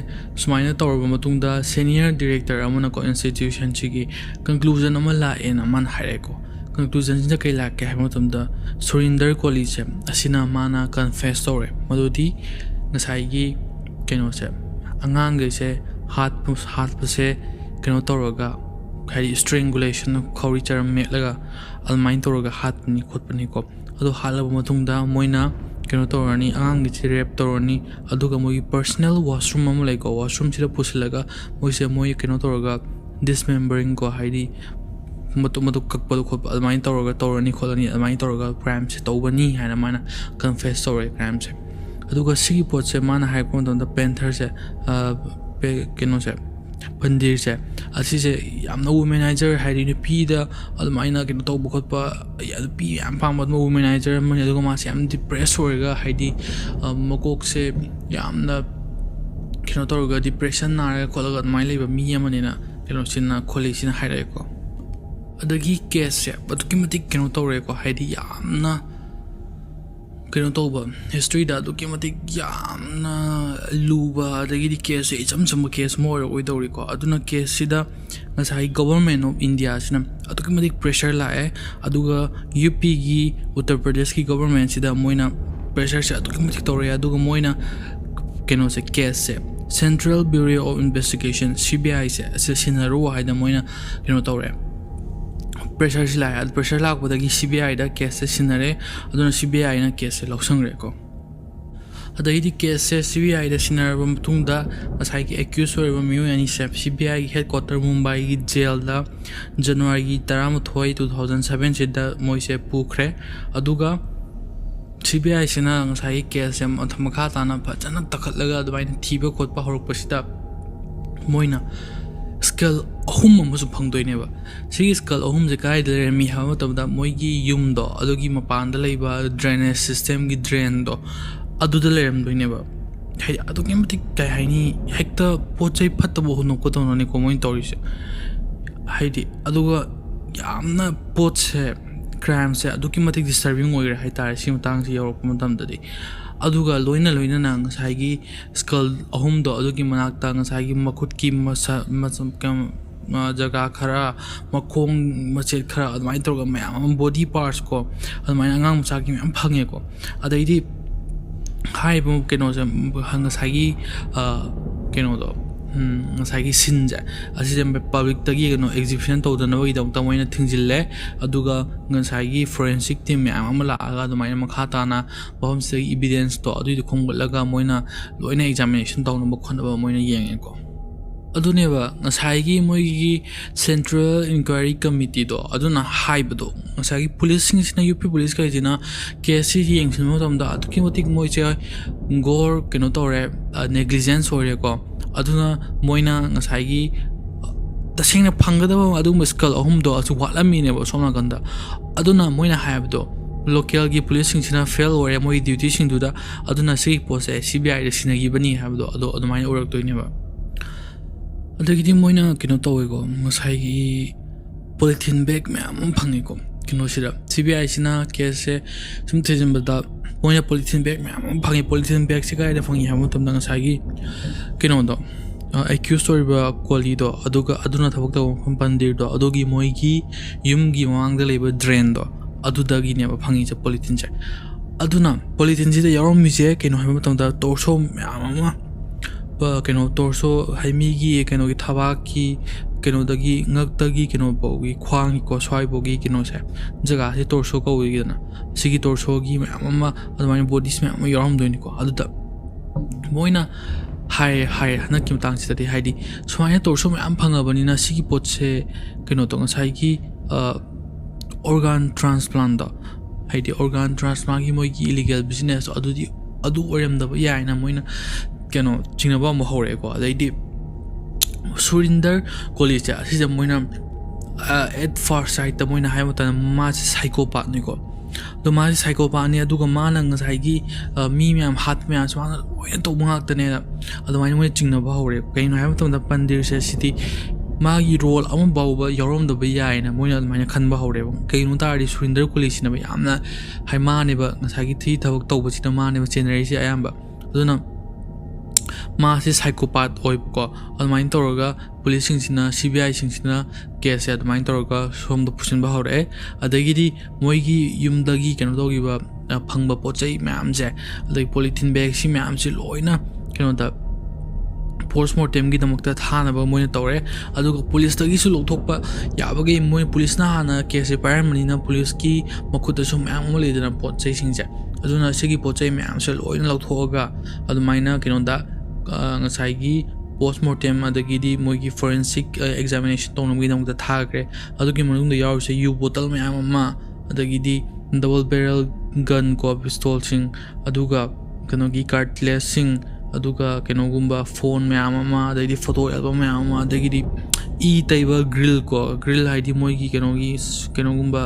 ꯁꯨꯃꯥꯏꯅ ꯇꯧꯔꯕ ꯃꯇꯨꯡꯗ ꯁꯦꯅꯤꯌꯔ ꯗꯤꯔꯦꯛꯇꯔ ꯑꯃꯅꯀꯣ ꯏꯟꯁꯇꯤꯇ꯭ꯌꯨꯁꯟꯁꯤꯒꯤ ꯀꯟꯀ꯭ꯂꯨꯖꯟ ꯑꯃ ꯂꯥꯛꯑꯦꯅ ꯃꯥꯅ ꯍꯥꯏꯔꯛꯑꯦꯀꯣ ꯀꯟꯀ꯭ꯂꯨꯖꯟꯁꯤꯗ ꯀꯩ ꯂꯥꯛꯀꯦ ꯍꯥꯏꯕ ꯃꯇꯝꯗ ꯁꯨꯔꯤꯟꯗꯔ ꯀꯣꯂꯤꯁꯦ ꯑꯁꯤꯅ ꯃꯥꯅ ꯀꯟꯐꯦꯁ ꯇꯧꯔꯦ ꯃꯗꯨꯗꯤ ꯉꯁꯥꯏꯒꯤ ꯀꯩꯅꯣꯁꯦ ꯑꯉꯥꯡꯈꯩꯁꯦ ꯍꯥꯠꯄꯁꯦ ꯀꯩꯅꯣ ꯇꯧꯔꯒ ꯍꯥꯏꯗꯤ ꯁ꯭ꯇ꯭ꯔꯦꯡꯒꯨꯂꯦꯁꯟ ꯈꯧꯔꯤ ꯆꯔꯝ ꯃꯦꯠꯂꯒ ꯑꯗꯨꯃꯥꯏꯅ ꯇꯧꯔꯒ ꯍꯥꯠꯄꯅꯤ ꯈꯣꯠꯄꯅꯤꯀꯣ ꯑꯗꯣ ꯍꯥꯠꯂꯕ ꯃꯇꯨꯡꯗ ꯃꯣꯏꯅ ꯀꯩꯅꯣ ꯇꯧꯔꯅꯤ ꯑꯉꯥꯡꯒꯤꯁꯦ ꯔꯦꯞ ꯇꯧꯔꯅꯤ ꯑꯗꯨꯒ ꯃꯣꯏꯒꯤ ꯄꯔꯁꯣꯅꯦꯜ ꯋꯥꯁꯔꯨꯝ ꯑꯃ ꯂꯩꯀꯣ ꯋꯥꯁꯔꯨꯝꯁꯤꯗ ꯄꯨꯁꯤꯜꯂꯒ ꯃꯣꯏ ꯀꯩꯅꯣ ꯇꯧꯔꯒ ꯗꯤꯁꯃꯦꯝꯕꯔꯤꯡ ꯀꯣ ꯍꯥꯏꯗꯤ ꯃꯇꯨꯞ ꯀꯛꯄꯗ ꯈꯣꯠꯄ ꯑꯗꯨꯃꯥꯏꯅ ꯇꯧꯔꯒ ꯇꯧꯔꯅꯤ ꯈꯣꯠꯂꯅꯤ ꯑꯗꯨꯃꯥꯏꯅ ꯇꯧꯔꯒ ꯀ꯭ꯔꯥꯏꯝꯁꯦ ꯇꯧꯕꯅꯤ ꯍꯥꯏꯅ ꯃꯥꯅ ꯀꯟꯐꯦꯁ ꯇꯧꯔꯦ ꯀ꯭ꯔꯥꯏꯝꯁꯦ ꯑꯗꯨꯒ ꯁꯤꯒꯤ ꯄꯣꯠꯁꯦ ꯃꯥꯅ ꯍꯥꯏꯔꯛꯄ ꯃꯇꯝꯗ ꯄꯦꯟꯊꯔꯁꯦ ꯀꯩꯅꯣꯁꯦ ꯄꯟꯗꯤꯔꯁꯦ ꯑꯁꯤꯁꯦ ꯌꯥꯝꯅ ꯋꯨꯃꯦꯅꯥꯏꯖꯔ ꯍꯥꯏꯗꯤ ꯅꯨꯄꯤꯗ ꯑꯗꯨꯃꯥꯏꯅ ꯀꯩꯅꯣ ꯇꯧꯕ ꯈꯣꯠꯄ ꯅꯨꯄꯤ ꯌꯥꯝ ꯄꯥꯝꯕ ꯑꯗꯨꯝ ꯋꯨꯃꯦꯅꯥꯏꯖꯔ ꯑꯃꯅꯤ ꯑꯗꯨꯒ ꯃꯥꯁꯦ ꯌꯥꯝ ꯗꯤꯄ꯭ꯔꯦꯁ ꯑꯣꯏꯔꯒ ꯍꯥꯏꯗꯤ ꯃꯀꯣꯛꯁꯦ ꯌꯥꯝꯅ ꯀꯩꯅꯣ ꯇꯧꯔꯒ ꯗꯤꯄ꯭ꯔꯦꯁꯟ ꯅꯥꯔꯒ ꯈꯣꯠꯂꯒ ꯑꯗꯨꯃꯥꯏꯅ ꯂꯩꯕ ꯃꯤ ꯑꯃꯅꯤꯅ ꯀꯩꯅꯣꯁꯤꯅ ꯈꯣꯂꯤꯁꯤꯅ ꯍꯥꯏꯔꯛꯑꯦꯀꯣ ꯑꯗꯒꯤ ꯀꯦꯁꯁꯦ ꯑꯗꯨꯛꯀꯤ ꯃꯇꯤꯛ ꯀꯩꯅꯣ ꯇꯧꯔꯦꯀꯣ ꯍꯥꯏꯗꯤ ꯌꯥꯝꯅ ꯀꯩꯅꯣ ꯇꯧꯕ ꯍꯤꯁꯇ꯭ꯔꯤꯗ ꯑꯗꯨꯛꯀꯤ ꯃꯇꯤꯛ ꯌꯥꯝꯅ ꯂꯨꯕ ꯑꯗꯒꯤꯗꯤ ꯀꯦꯁꯁꯦ ꯏꯆꯝ ꯆꯝꯕ ꯀꯦꯁ ꯑꯃ ꯑꯣꯏꯗꯧꯔꯤꯀꯣ ꯑꯗꯨꯅ ꯀꯦꯁꯁꯤꯗ ꯉꯁꯥꯏ ꯒꯣꯕꯔꯃꯦꯟ ꯑꯣꯐ ꯏꯟꯗꯤꯌꯥꯁꯤꯅ ꯑꯗꯨꯛꯀꯤ ꯃꯇꯤꯛ ꯄ꯭ꯔꯦꯁꯔ ꯂꯥꯛꯑꯦ ꯑꯗꯨꯒ ꯌꯨꯄꯤꯒꯤ ꯎꯠꯇꯔ ꯄ꯭ꯔꯗꯦꯁꯀꯤ ꯒꯣꯕꯔꯃꯦꯟꯁꯤꯗ ꯃꯣꯏꯅ ꯄ꯭ꯔꯦꯁꯔꯁꯦ ꯑꯗꯨꯛꯀꯤ ꯃꯇꯤꯛ ꯇꯧꯔꯛꯑꯦ ꯑꯗꯨꯒ ꯃꯣꯏꯅ ꯀꯩꯅꯣꯁꯦ ꯀꯦꯁꯁꯦ ꯁꯦꯟꯇ꯭ꯔꯦꯜ ꯕ꯭ꯌꯨꯔꯣ ꯑꯣꯐ ꯏꯟꯚꯦꯁꯇꯤꯒꯦꯁꯟ CBIꯁꯦ ꯑꯁꯤ ꯁꯤꯟꯅꯔꯨ ꯍꯥꯏꯅ ꯃꯣꯏꯅ ꯀꯩꯅꯣ ꯇꯧꯔꯦ ꯄ꯭ꯔꯦꯁꯔꯁꯤ ꯂꯥꯛꯑꯦ ꯑꯗꯨ ꯄ꯭ꯔꯦꯁꯔ ꯂꯥꯛꯄꯗꯒꯤ CBIꯗ ꯀꯦꯁꯁꯦ ꯁꯤꯟꯅꯔꯦ ꯑꯗꯨꯅ CBIꯅ ꯀꯦꯁꯁꯦ ꯂꯧꯁꯪꯈ꯭ꯔꯦꯀꯣ ꯑꯗꯒꯤꯗꯤ ꯀꯦꯁꯁꯦ CBIꯗ ꯁꯤꯟꯅꯔꯕ ꯃꯇꯨꯡꯗ ꯉꯁꯥꯏꯒꯤ ꯑꯦꯀ꯭ꯌꯨꯁ ꯑꯣꯏꯔꯤꯕ ꯃꯤꯑꯣꯏ ꯑꯅꯤꯁꯦ CBIꯒꯤ ꯍꯦꯗꯀ꯭ꯋꯥꯇꯔ ꯃꯨꯝꯕꯥꯏꯒꯤ ꯖꯦꯜꯗ ꯖꯅꯋꯥꯔꯤ 13, 2007ꯁꯤꯗ ꯃꯣꯏꯁꯦ ꯄꯨꯈ꯭ꯔꯦ ꯑꯗꯨꯒ CBIꯁꯤꯅ ꯉꯁꯥꯏꯒꯤ ꯀꯦꯁꯁꯦ ꯃꯈꯥ ꯇꯥꯅ ꯐꯖꯅ ꯇꯛꯈꯠꯂꯒ ꯑꯗꯨꯃꯥꯏꯅ ꯊꯤꯕ ꯈꯣꯠꯄ ꯍꯧꯔꯛꯄꯁꯤꯗ ꯃꯣꯏꯅ ꯁ꯭ꯀꯜ 3 ꯑꯃꯁꯨ ꯐꯪꯗꯣꯏꯅꯦꯕ ꯁꯤꯒꯤ ꯁ꯭ꯀꯜ 3ꯁꯦ ꯀꯗꯥꯏꯗ ꯂꯩꯔꯝꯃꯤ ꯍꯥꯏꯕ ꯃꯇꯝꯗ ꯃꯣꯏꯒꯤ ꯌꯨꯝꯗꯣ ꯑꯗꯨꯒꯤ ꯃꯄꯥꯟꯗ ꯂꯩꯕ ꯗ꯭ꯔꯦꯅꯦꯖ ꯁꯤꯁꯇꯦꯝꯒꯤ ꯗ꯭ꯔꯦꯟꯗꯣ ꯑꯗꯨꯗ ꯂꯩꯔꯝꯗꯣꯏꯅꯦꯕ ꯍꯥꯏꯗꯤ ꯑꯗꯨꯛꯀꯤ ꯃꯇꯤꯛ ꯀꯩ ꯍꯥꯏꯅꯤ ꯍꯦꯛꯇ ꯄꯣꯠ ꯆꯩ ꯐꯠꯇꯕ ꯍꯨꯟꯗꯣꯛꯄꯗꯧꯅꯅꯤꯀꯣ ꯃꯣꯏꯅ ꯇꯧꯔꯤꯁꯦ ꯍꯥꯏꯗꯤ ꯑꯗꯨꯒ ꯌꯥꯝꯅ ꯄꯣꯠꯁꯦ ꯀ꯭ꯔꯥꯏꯝꯁꯦ ꯑꯗꯨꯛꯀꯤ ꯃꯇꯤꯛ ꯗꯤꯁꯇꯔꯕꯤꯡ ꯑꯣꯏꯔꯦ ꯍꯥꯏꯇꯥꯔꯦ ꯁꯤ ꯃꯇꯥꯡꯁꯤ ꯌꯧꯔꯛꯄ ꯃꯇꯝꯗꯗꯤ ꯑꯗꯨꯒ ꯂꯣꯏꯅꯅ ꯉꯁꯥꯏꯒꯤ ꯁ꯭ꯀꯜ 3ꯗꯣ ꯑꯗꯨꯒꯤ ꯃꯅꯥꯛꯇ ꯉꯁꯥꯏꯒꯤ ꯃꯈꯨꯠꯀꯤ ꯖꯒꯥ ꯈꯔ ꯃꯈꯣꯡ ꯃꯆꯦꯠ ꯈꯔ ꯑꯗꯨꯃꯥꯏꯅ ꯇꯧꯔꯒ ꯃꯌꯥꯝ ꯑꯃ ꯕꯣꯗꯤ ꯄꯥꯔꯠꯁ ꯀꯣ ꯑꯗꯨꯃꯥꯏꯅ ꯑꯉꯥꯡ ꯃꯆꯥꯒꯤ ꯃꯌꯥꯝ ꯐꯪꯉꯦꯀꯣ ꯑꯗꯩꯗꯤ ꯍꯥꯏꯔꯤꯕ ꯀꯩꯅꯣꯁꯦ ꯉꯁꯥꯏꯒꯤ ꯀꯩꯅꯣꯗꯣ ꯉꯁꯥꯏꯒꯤ ꯁꯤꯟꯁꯦ ꯑꯁꯤꯁꯦ ꯄꯕ꯭ꯂꯤꯛꯇꯒꯤ ꯀꯩꯅꯣ ꯑꯦꯛꯖꯤꯕꯤꯁꯟ ꯇꯧꯗꯅꯕꯒꯤꯗꯃꯛꯇ ꯃꯣꯏꯅ ꯊꯤꯡꯖꯤꯜꯂꯦ ꯑꯗꯨꯒ ꯉꯁꯥꯏꯒꯤ ꯐꯣꯔꯦꯟꯁꯤꯛ ꯇꯤꯝ ꯃꯌꯥꯝ ꯑꯃ ꯂꯥꯛꯑꯒ ꯑꯗꯨꯃꯥꯏꯅ ꯃꯈꯥ ꯇꯥꯅ ꯃꯐꯝꯁꯤꯗꯒꯤ ꯏꯕꯤꯗꯦꯟꯁꯇꯣ ꯑꯗꯨꯏꯗꯣ ꯈꯣꯝꯒꯠꯂꯒ ꯃꯣꯏꯅ ꯂꯣꯏꯅ ꯑꯦꯛꯖꯥꯃꯤꯅꯦꯁꯟ ꯇꯧꯅꯕ ꯈꯣꯠꯅꯕ ꯃꯣꯏꯅ ꯌꯦꯡꯉꯦꯀꯣ ꯑꯗꯨꯅꯦꯕ ꯉꯁꯥꯏꯒꯤ ꯃꯣꯏꯒꯤ ꯁꯦꯟꯇ꯭ꯔꯦꯜ ꯏꯟꯀ꯭ꯋꯥꯏꯔꯤ ꯀꯃꯤꯇꯤꯗꯣ ꯑꯗꯨꯅ ꯍꯥꯏꯕꯗꯣ ꯉꯁꯥꯏꯒꯤ ꯄꯨꯂꯤꯁꯁꯤꯡꯁꯤꯅ UP ꯄꯨꯂꯤꯁ ꯀꯩꯁꯤꯅ ꯀꯦꯁꯁꯤ ꯌꯦꯡꯁꯤꯟꯕ ꯃꯇꯝꯗ ꯑꯗꯨꯛꯀꯤ ꯃꯇꯤꯛ ꯃꯣꯏꯁꯦ ꯀꯩꯅꯣ ꯇꯧꯔꯦ ꯅꯦꯒ꯭ꯂꯤꯖꯦꯟꯁ ꯑꯣꯏꯔꯦꯀꯣ ꯑꯗꯨꯅ ꯃꯣꯏꯅ ꯉꯁꯥꯏꯒꯤ ꯇꯁꯦꯡꯅ ꯐꯪꯒꯗꯕ ꯑꯗꯨꯒꯨꯝꯕ ꯁ꯭ꯀꯜ 3ꯗꯣ ꯑꯁꯨ ꯋꯥꯠꯂꯝꯃꯤꯅꯦꯕ ꯁꯣꯝ ꯅꯥꯀꯟꯗ ꯑꯗꯨꯅ ꯃꯣꯏꯅ ꯍꯥꯏꯕꯗꯣ ꯂꯣꯀꯦꯜꯒꯤ ꯄꯨꯂꯤꯁꯁꯤꯡꯁꯤꯅ ꯐꯦꯜ ꯑꯣꯏꯔꯦ ꯃꯣꯏꯒꯤ ꯗ꯭ꯌꯨꯇꯤꯁꯤꯡꯗꯨꯗ ꯑꯗꯨꯅ ꯁꯤꯒꯤ ꯄꯣꯠꯁꯦ CBIꯗ ꯁꯤꯟꯅꯈꯤꯕꯅꯤ ꯍꯥꯏꯕꯗꯣ ꯑꯗꯨꯃꯥꯏꯅ ꯑꯣꯏꯔꯛꯇꯣꯏꯅꯦꯕ ꯑꯗꯒꯤꯗꯤ ꯃꯣꯏꯅ ꯀꯩꯅꯣ ꯇꯧꯋꯦꯀꯣ ꯉꯁꯥꯏꯒꯤ ꯄꯣꯂꯤꯊꯤꯟ ꯕꯦഗ് ꯃꯌꯥꯝ ꯑꯃ ꯐꯪꯉꯦꯀꯣ ꯀꯩꯅꯣꯁꯤꯗ CBIꯁꯤꯅ ꯀꯦꯁꯁꯦ ꯁꯨꯝ ꯊꯤꯖꯤꯟꯕꯗ ꯃꯣꯏꯅ ꯄꯣꯂꯤꯊꯤꯟ ꯕꯦഗ് ꯃꯌꯥꯝ ꯑꯃ ꯐꯪꯉꯦ ꯄꯣꯂꯤꯊꯤꯟ ꯕꯦഗ്ꯁꯦ ꯀꯗꯥꯏꯗ ꯐꯪꯉꯤ ꯍꯥꯏꯕ ꯃꯇꯝꯗ ꯉꯁꯥꯏꯒꯤ ꯀꯩꯅꯣꯗꯣ ꯑꯦꯀ꯭ꯌꯨꯁ ꯑꯣꯏꯔꯤꯕ ꯀꯣꯂꯤꯗꯣ ꯑꯗꯨꯒ ꯑꯗꯨꯅ ꯊꯕꯛ ꯇꯧꯕ ꯃꯐꯝ ꯄꯟꯗꯤꯔꯗꯣ ꯑꯗꯨꯒꯤ ꯃꯣꯏꯒꯤ ꯌꯨꯝꯒꯤ ꯃꯃꯥꯡꯗ ꯂꯩꯕ ꯗ꯭ꯔꯦꯟꯗꯣ ꯑꯗꯨꯗꯒꯤꯅꯦꯕ ꯐꯪꯉꯤꯁꯦ ꯄꯣꯂꯤꯊꯤꯟꯁꯦ ꯑꯗꯨꯅ ꯄꯣꯂꯤꯊꯤꯟꯁꯤꯗ ꯌꯥꯎꯔꯝꯃꯤꯁꯦ ꯀꯩꯅꯣ ꯍꯥꯏꯕ ꯃꯇꯝꯗ ꯇꯣꯔꯁꯣ ꯃꯌꯥꯝ ꯑꯃ ꯀꯩꯅꯣ ꯇꯣꯔꯁꯣ ꯃꯤꯒꯤ ꯀꯩꯅꯣꯒꯤ ꯊꯕꯥꯛꯀꯤ ꯀꯩꯅꯣꯗꯒꯤ ꯉꯛꯇꯒꯤ ꯀꯩꯅꯣ ꯐꯥꯎꯒꯤ ꯈ꯭ꯋꯥꯡꯒꯤ ꯀꯣ ꯁ꯭ꯋꯥꯏ ꯐꯥꯎꯒꯤ ꯀꯩꯅꯣꯁꯦ ꯖꯒꯥꯁꯦ ꯇꯣꯔꯁꯣ ꯀꯧꯏꯗꯅ ꯁꯤꯒꯤ ꯇꯣꯔꯁꯣꯒꯤ ꯃꯌꯥꯝ ꯑꯃ ꯑꯗꯨꯃꯥꯏꯅ ꯕꯣꯗꯤꯁ ꯃꯌꯥꯝ ꯑꯃ ꯌꯥꯎꯔꯝꯗꯣꯏꯅꯤꯀꯣ ꯑꯗꯨꯗ ꯃꯣꯏꯅ ꯍꯥꯏꯔꯦ ꯍꯟꯗꯛꯀꯤ ꯃꯇꯥꯡꯁꯤꯗꯗꯤ ꯍꯥꯏꯗꯤ ꯁꯨꯃꯥꯏꯅ ꯇꯣꯔꯁꯣ ꯃꯌꯥꯝ ꯐꯪꯉꯕꯅꯤꯅ ꯁꯤꯒꯤ ꯄꯣꯠꯁꯦ ꯀꯩꯅꯣꯗꯣ ꯉꯁꯥꯏꯒꯤ ꯑꯣꯔꯒꯥꯟ ꯇ꯭ꯔꯥꯟꯁꯄ꯭ꯂꯥꯟꯗꯣ ꯍꯥꯏꯗꯤ ꯑꯣꯔꯒꯥꯟ ꯇ꯭ꯔꯥꯟꯁꯄ꯭ꯂꯥꯟꯒꯤ ꯃꯣꯏꯒꯤ ꯏꯂꯤꯒꯦꯜ ꯕꯤꯖꯤꯅꯦꯁꯇꯣ ꯑꯗꯨ ꯑꯣꯏꯔꯝꯗꯕ ꯌꯥꯏꯅ ꯃꯣꯏꯅ ꯀꯩꯅꯣ ꯆꯤꯡꯅꯕ ꯑꯃꯨꯛ ꯍꯧꯔꯛꯑꯦꯀꯣ ꯑꯗꯩꯗꯤ ꯁꯨꯔꯤꯟꯗꯔ ꯀꯣꯂꯤꯁꯦ ꯑꯁꯤꯁꯦ ꯃꯣꯏꯅ ꯑꯦꯠ ꯐꯥꯔꯁ ꯁꯥꯏꯠꯇ ꯃꯣꯏꯅ ꯍꯥꯏꯕ ꯃꯇꯝꯗ ꯃꯥꯁꯦ ꯁꯥꯏꯀꯣꯄꯥꯠꯅꯤꯀꯣ ꯑꯗꯣ ꯃꯥꯁꯦ ꯁꯥꯏꯀꯣꯄꯥꯠꯅꯤ ꯑꯗꯨꯒ ꯃꯥꯅ ꯉꯁꯥꯏꯒꯤ ꯃꯤ ꯃꯌꯥꯝ ꯍꯥꯠꯄ ꯃꯌꯥꯝꯁꯦ ꯃꯥꯅ ꯂꯣꯏꯅ ꯇꯧꯕ ꯉꯥꯛꯇꯅꯦꯅ ꯑꯗꯨꯃꯥꯏꯅ ꯃꯣꯏꯅ ꯆꯤꯡꯅꯕ ꯍꯧꯔꯦ ꯀꯩꯅꯣ ꯍꯥꯏꯕ ꯃꯇꯝꯗ ꯄꯟꯗꯤꯔꯁꯦ ꯁꯤꯗꯤ ꯃꯥꯒꯤ ꯔꯣꯜ ꯑꯃ ꯐꯥꯎꯕ ꯌꯥꯎꯔꯝꯗꯕ ꯌꯥꯏꯅ ꯃꯣꯏꯅ ꯑꯗꯨꯃꯥꯏꯅ ꯈꯟꯕ ꯍꯧꯔꯦꯕ ꯀꯩꯒꯤꯅꯣ ꯇꯥꯔꯗꯤ ꯁꯨꯔꯤꯟꯗꯔ ꯀꯣꯂꯤꯁꯤꯅꯕ ꯌꯥꯝꯅ ꯃꯥꯅꯦꯕ ꯉꯁꯥꯏꯒꯤ ꯊꯕꯛ ꯇꯧꯕꯁꯤꯗ ꯃꯥꯅꯦꯕ ꯆꯦꯟꯅꯔꯤꯁꯦ ꯑꯌꯥꯝꯕ ꯑꯗꯨꯅ मासे साइकोपाथ होइबको अदुमाइन तौरगा पुलिससिंगसिना सीबीआई सिंगसिना केस अदुमाइन तौरगा सोमद पुसिनबा हौरे अदगिदि मोइगी युमदगी केनो तौगिबा फंगबा पोचै म्यामजे अदगि पॉलिथीन बैग सि म्यामसे लोइना केनोदा पोस्टमार्टम की दमकता थानबा मोइना तौरे अदुगा पुलिस तगिसु लोथोकपा याबगे मोइ पुलिसना हाना केस पायरमनिना पुलिस की मखुतसु ma'am लेदना पोचै सिंगजे अदुना सिगी पोचै म्यामसे लोइना लौथोगा अदुमाइना केनोदा ngasai postmortem adagidi moigi forensic examination tonumgi namda thagre adugi manungda yawse u bottle mayam ama adagidi double barrel gun ko pistol sing aduga kanogi cutlass sing aduga kenogumba phone mayam ama adagidi photo album mayam ama adagidi e table grill haidi moigi kenogumba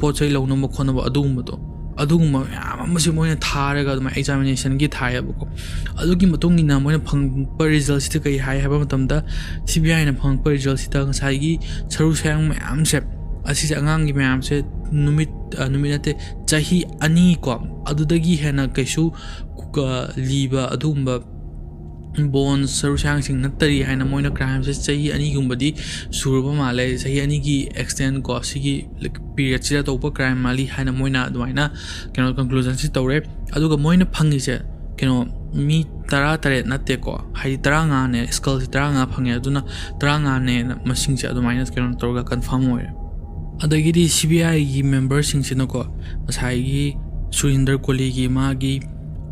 pochai launamba khonaba adugumba to अदुगुम यामसे मोइना थारगा अदुमा examination की थायबको अदुगी मतुंगिना Moina फंगप result सित कई हाय हाबा मतमदा सीबीआई ना फंगप रिजल्ट सित ngसाइगी सरु सयांग म्यामसे असिसे अंगांगी म्यामसे नुमिनते चाही अनि को अदुदगी हेना कैसु लीबा अदुगुम्बा बोन सरु सयांग सिंग नतरी हाइना मोइना क्राइम से चाही अनि गुम्बदी सुरबा माले चाही अनि की एक्सटेंड को सिगी पीरियड सिदा तोप क्राइम माली हाइना मोइना अदुमाइना केनो कंक्लूजन सि तौरे अदुगा मोइना फंगिसे केनो मी 13 नते को हाइ 13 ने स्कल 13 फंगे अदुना 13 ने मसिंग से अदुमाइना केनो तौरगा कंफर्म होय अदगिदी सीबीआई की मेंबर सिंग सिनो को साइगी सुरिंदर कोली की मागी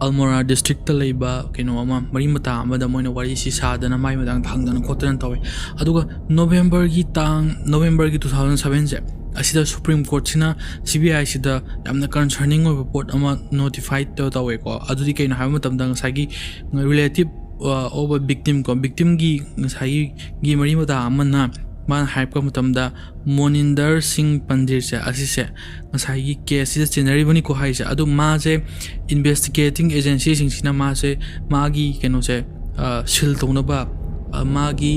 Almora district ta leiba keno ama mari mata amada moina wari si sadana mai madang thangdana khotran tawe aduga November gi 2007 je asida Supreme Court sina CBI sida yamna concerning of report ama notified tawe ko adudi kaina ha matam dang sagi relative of a victim gi sagi gi mari mata amana man hype ko matamda Moninder Singh Pandir se asise ngasai case is generally bani ko hai se adu ma se investigating agency sing sina ma se magi keno se sil tona ba magi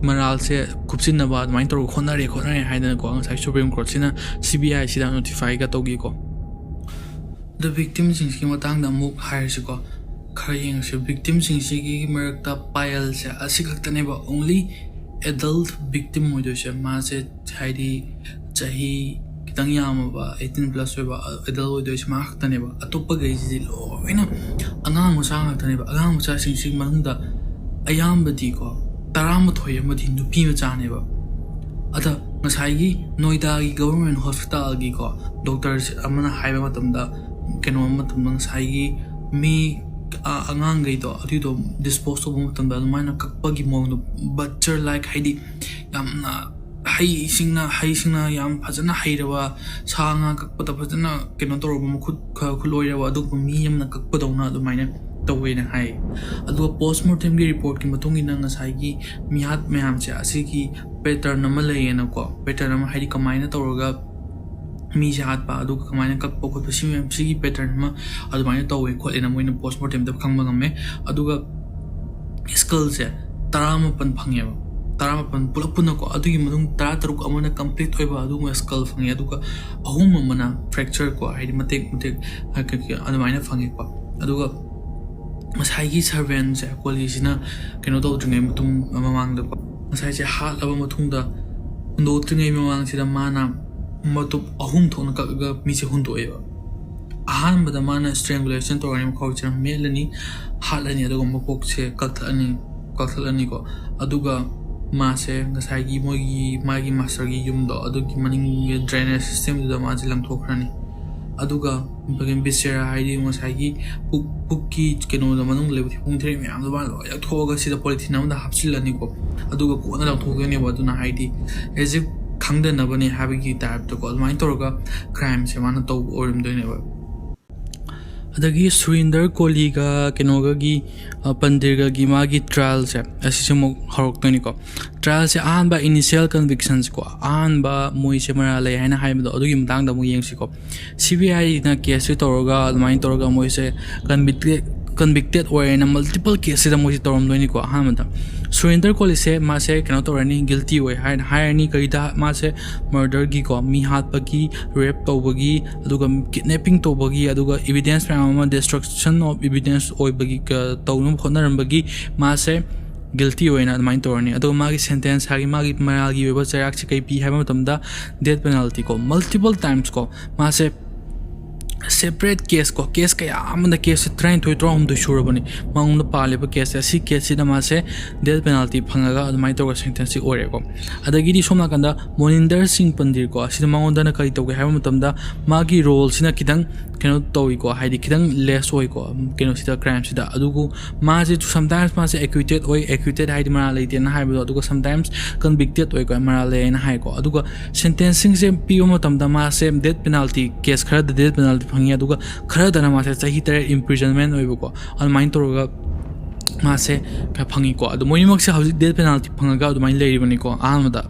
maral se kupsin na ba main tor khonare haidana ko ngasai Supreme Court sina CBI sida notify ga togi ko the victim sing ki matang da muk hire se ko khayeng se victim sing si gi marakta pile se asikakta ne ba only adult victim moidose maase haidi chahi kitang yamaba 18 plus ba adult moidose ma khtane ba atopa gaiji loina angang musa khtane ba angang musa sing manungda ayambadi ko tarama thoy amadi nupi macha ne ba ada ngasai gi Noida gi government hospital gi ko doctors amana haiba matamda keno matam ngasai gi mi angang gai to adu disposable matamda maina kakpagi mong butcher like haidi yamna hai singna yam phajana hairawa sanga kakpada phajana keno toroba khud khuloirawa adu mi yamna kakpadona adu maina tawena hai adu postmortem gi report ki matung ina ngasai gi mihat mayam che asigi pattern ama layena ko pattern ama haidi kamaina toroga mi jahat pa adu kamaina kakpo ko sigi pattern ma adu maina tawe kholena moina postmortem da khangba ngame aduga skull se 13 phangeba 13 pulak puna ko adugi madung 13 amana complete oiba adu skull phange aduga ahum amana fracture ko haidi matek adu maina phange ko aduga masai gi servant se kolisina keno to dringai mutum mamang da masai se hat laba mutung da ndo dringai mamang sida mana matup ahum thona ka mi se hun toeba ahan bada mana strangulation to anim culture melani halani aduga mokok se kathlani ko aduga मासे ngसाigi mogi magi master gi yum do adu ki maning drainage system da ma jilang thokrani aduga bagin bisera haidi ngsaigi pukki keno da manung lebu thipung thre me am da ba lo ya thoga sida polythene am da hapsilani ko aduga ko na lang thogani ba duna haidi as if khangda na bani habigi type to ko mai torga crime se mana to orim doine ba adagi Surinder Koliga kenoga gi pandirga gi magi trial se asisimo horok toni ko trial se an ba initial convictions ko an ba moi se mara le haina haim do adugi mtang da mo yeng si ko CBI na case toroga mai toroga moi se convicted or in a multiple cases da mo si torom doini ko han da Surinder Koli se ma se keno torani guilty way hire ni kaida ma se murder gi ko mi hat pagi rape to bagi aduga kidnapping to bagi aduga evidence ma destruction of evidence oi bagi ka tawum khonaram bagi ma se guilty way na main torani aduga magi sentence hagi magi maral gi weba charak se kai pi haba matamda death penalty ko multiple times ko ma se separate case ko case kaya amanda case train to trom do sure bani mangum pale ba case si case da ma se death penalty phangaga admai to sentence ore ko adagi di somna kanda Moninder Singh Pandir ko asida mangonda na kai to ga haba matamda magi role sina kidang keno toy ko haidi kidang less oi ko keno sida crime sida adugu ma se sometimes ma se acquitted haidi mara leite na haiba adugo sometimes convicted oi ko mara le na hai ko adugo sentencing se pio matamda ma se death penalty case khara death penalty phangi aduga khara dana ma se chahi tare imprisonment oi ko al main toroga ma se ka phangi ko adu moi mak se hauji death penalty phangaga adu main leiri bani ko amada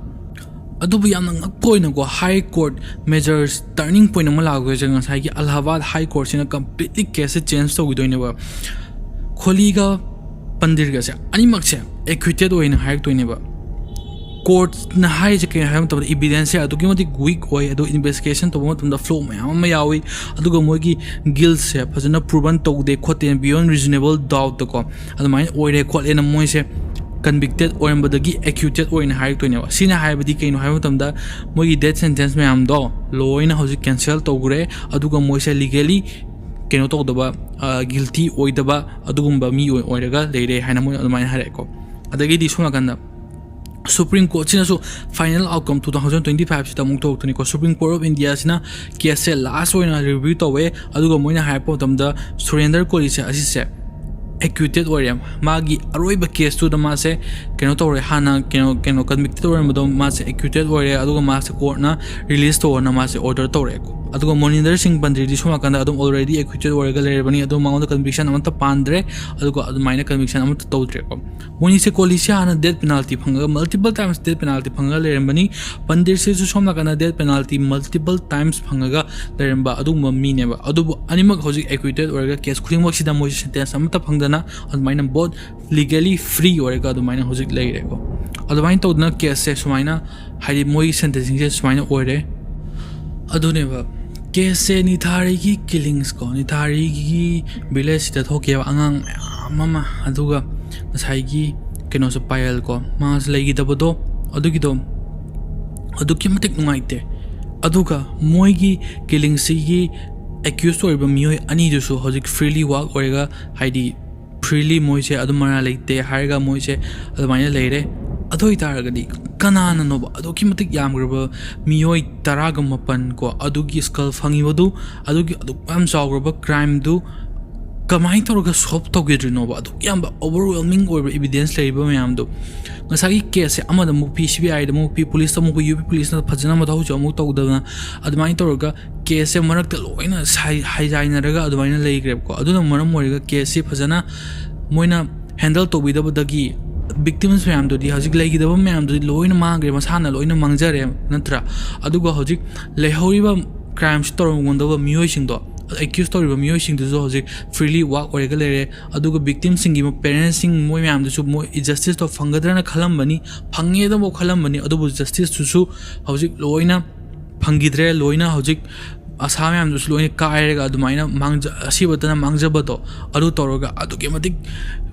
adubu yamna ngakpoina ko high court measures turning point ma lago janga sai ki Allahabad high court sina completely case change to gidoine ba Kholiga Pandir ga se ani mak se acquitted oina high to ne ba court na high je ke ham to evidence ya adu ki mati weak oi adu investigation to mo da flow ma yawi adu go mo gi guilt se phajana proven to de khote beyond reasonable doubt ko adu mai oi re khole na moi se convicted or ambadagi acquitted or in high to ne sina haibadi kaino haiba tamda mogi death sentence me am do loina hoji cancel to gure aduga moise legally keno to daba guilty oidaba adugumba mi oiraga leire haina mo almai hare ko adagi di sona kanda Supreme Court sina so final outcome 2025 sita mung to ko Supreme Court of India sina case last oina review to we aduga moina haipa tamda Surinder Koli se asise acquitted or magi aroiba case to the masse keno to hana keno convicted or masse acquitted or aduga masse court na release to na masse order to reko aduga Moninder Singh Pandir di suma kanda adum already acquitted or ga le bani adum mangon conviction amanta pandre aduga adu minor conviction amanta to reko moni se kolisia ana death penalty phanga multiple times death penalty phanga le bani Pandir se suma kanda death penalty multiple times phanga ga le ba adum mi ne ba adu animak hoji acquitted or ga case khring mak sida mo sentence amata phanga na admaina both legally free orega admaina hojik leire ko admaina to na case se sumaina haidi moi sentencing se sumaina ore adune ba case se Nithari Killings ko Nithari gi village ta thoke angang mama aduga nasai gi keno se payal ko mas legi dabado adugi do aduki matik nuaite aduga moi gi Killings gi accused or mioi ani du so hojik freely walk orega haidi freely moise adumara leite harga moise adumaina leire adoi taragadi kanana no aduki matik yamgraba mioi taraga mapan ko adugi skull fangi wadu adugi am sawgraba crime du kamai toroga sop to gedri no adu yamba overwhelming over evidence leiba mayam do ngasagi case amada mupi CBI da mupi police da mupi UP police na phajana ma dahu jamu to da adumai toroga case marak ta loina hai jaina raga adumaina lei grab ko aduna maram moriga case phajana moina handle to bidaba dagi victims mayam do di hojik legi da mayam do loina mangre masana loina mangjare natra aduga hojik lehoriba crime story gondaba miyoi sing do accused story ba miyoi sing do hojik freely walk orega lere aduga victims sing gi parents sing moi mayam do mo justice to fangadra na khalam bani phange da mo khalam bani adubu justice su hojik loina phangidre loina hojik asa mayam do loina kairega adumaina mangja asibatana mangjaba do adu toroga aduge matik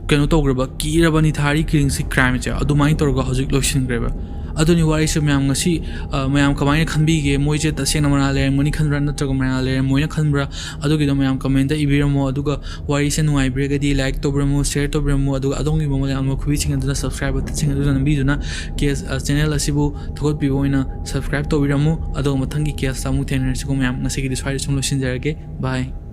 keno togreba kiraba Nithari Killings crime che adumai torga hojik loisingreba aduni wari se mayam ngasi mayam kamai khanbi ge moije tasena mana le moni khanbra natraga mana le moina khanbra adugi do mayam comment da ibiramo aduga wari se nuai brega di like tobramo share tobramo aduga adongi mo le ammo khubi chinga duna subscribe ta chinga duna bi duna case channel asibu thogot bi boina subscribe tobiramo aduga mathangi case samu thena sigo mayam ngasi gi swai sum loisin jarage bye.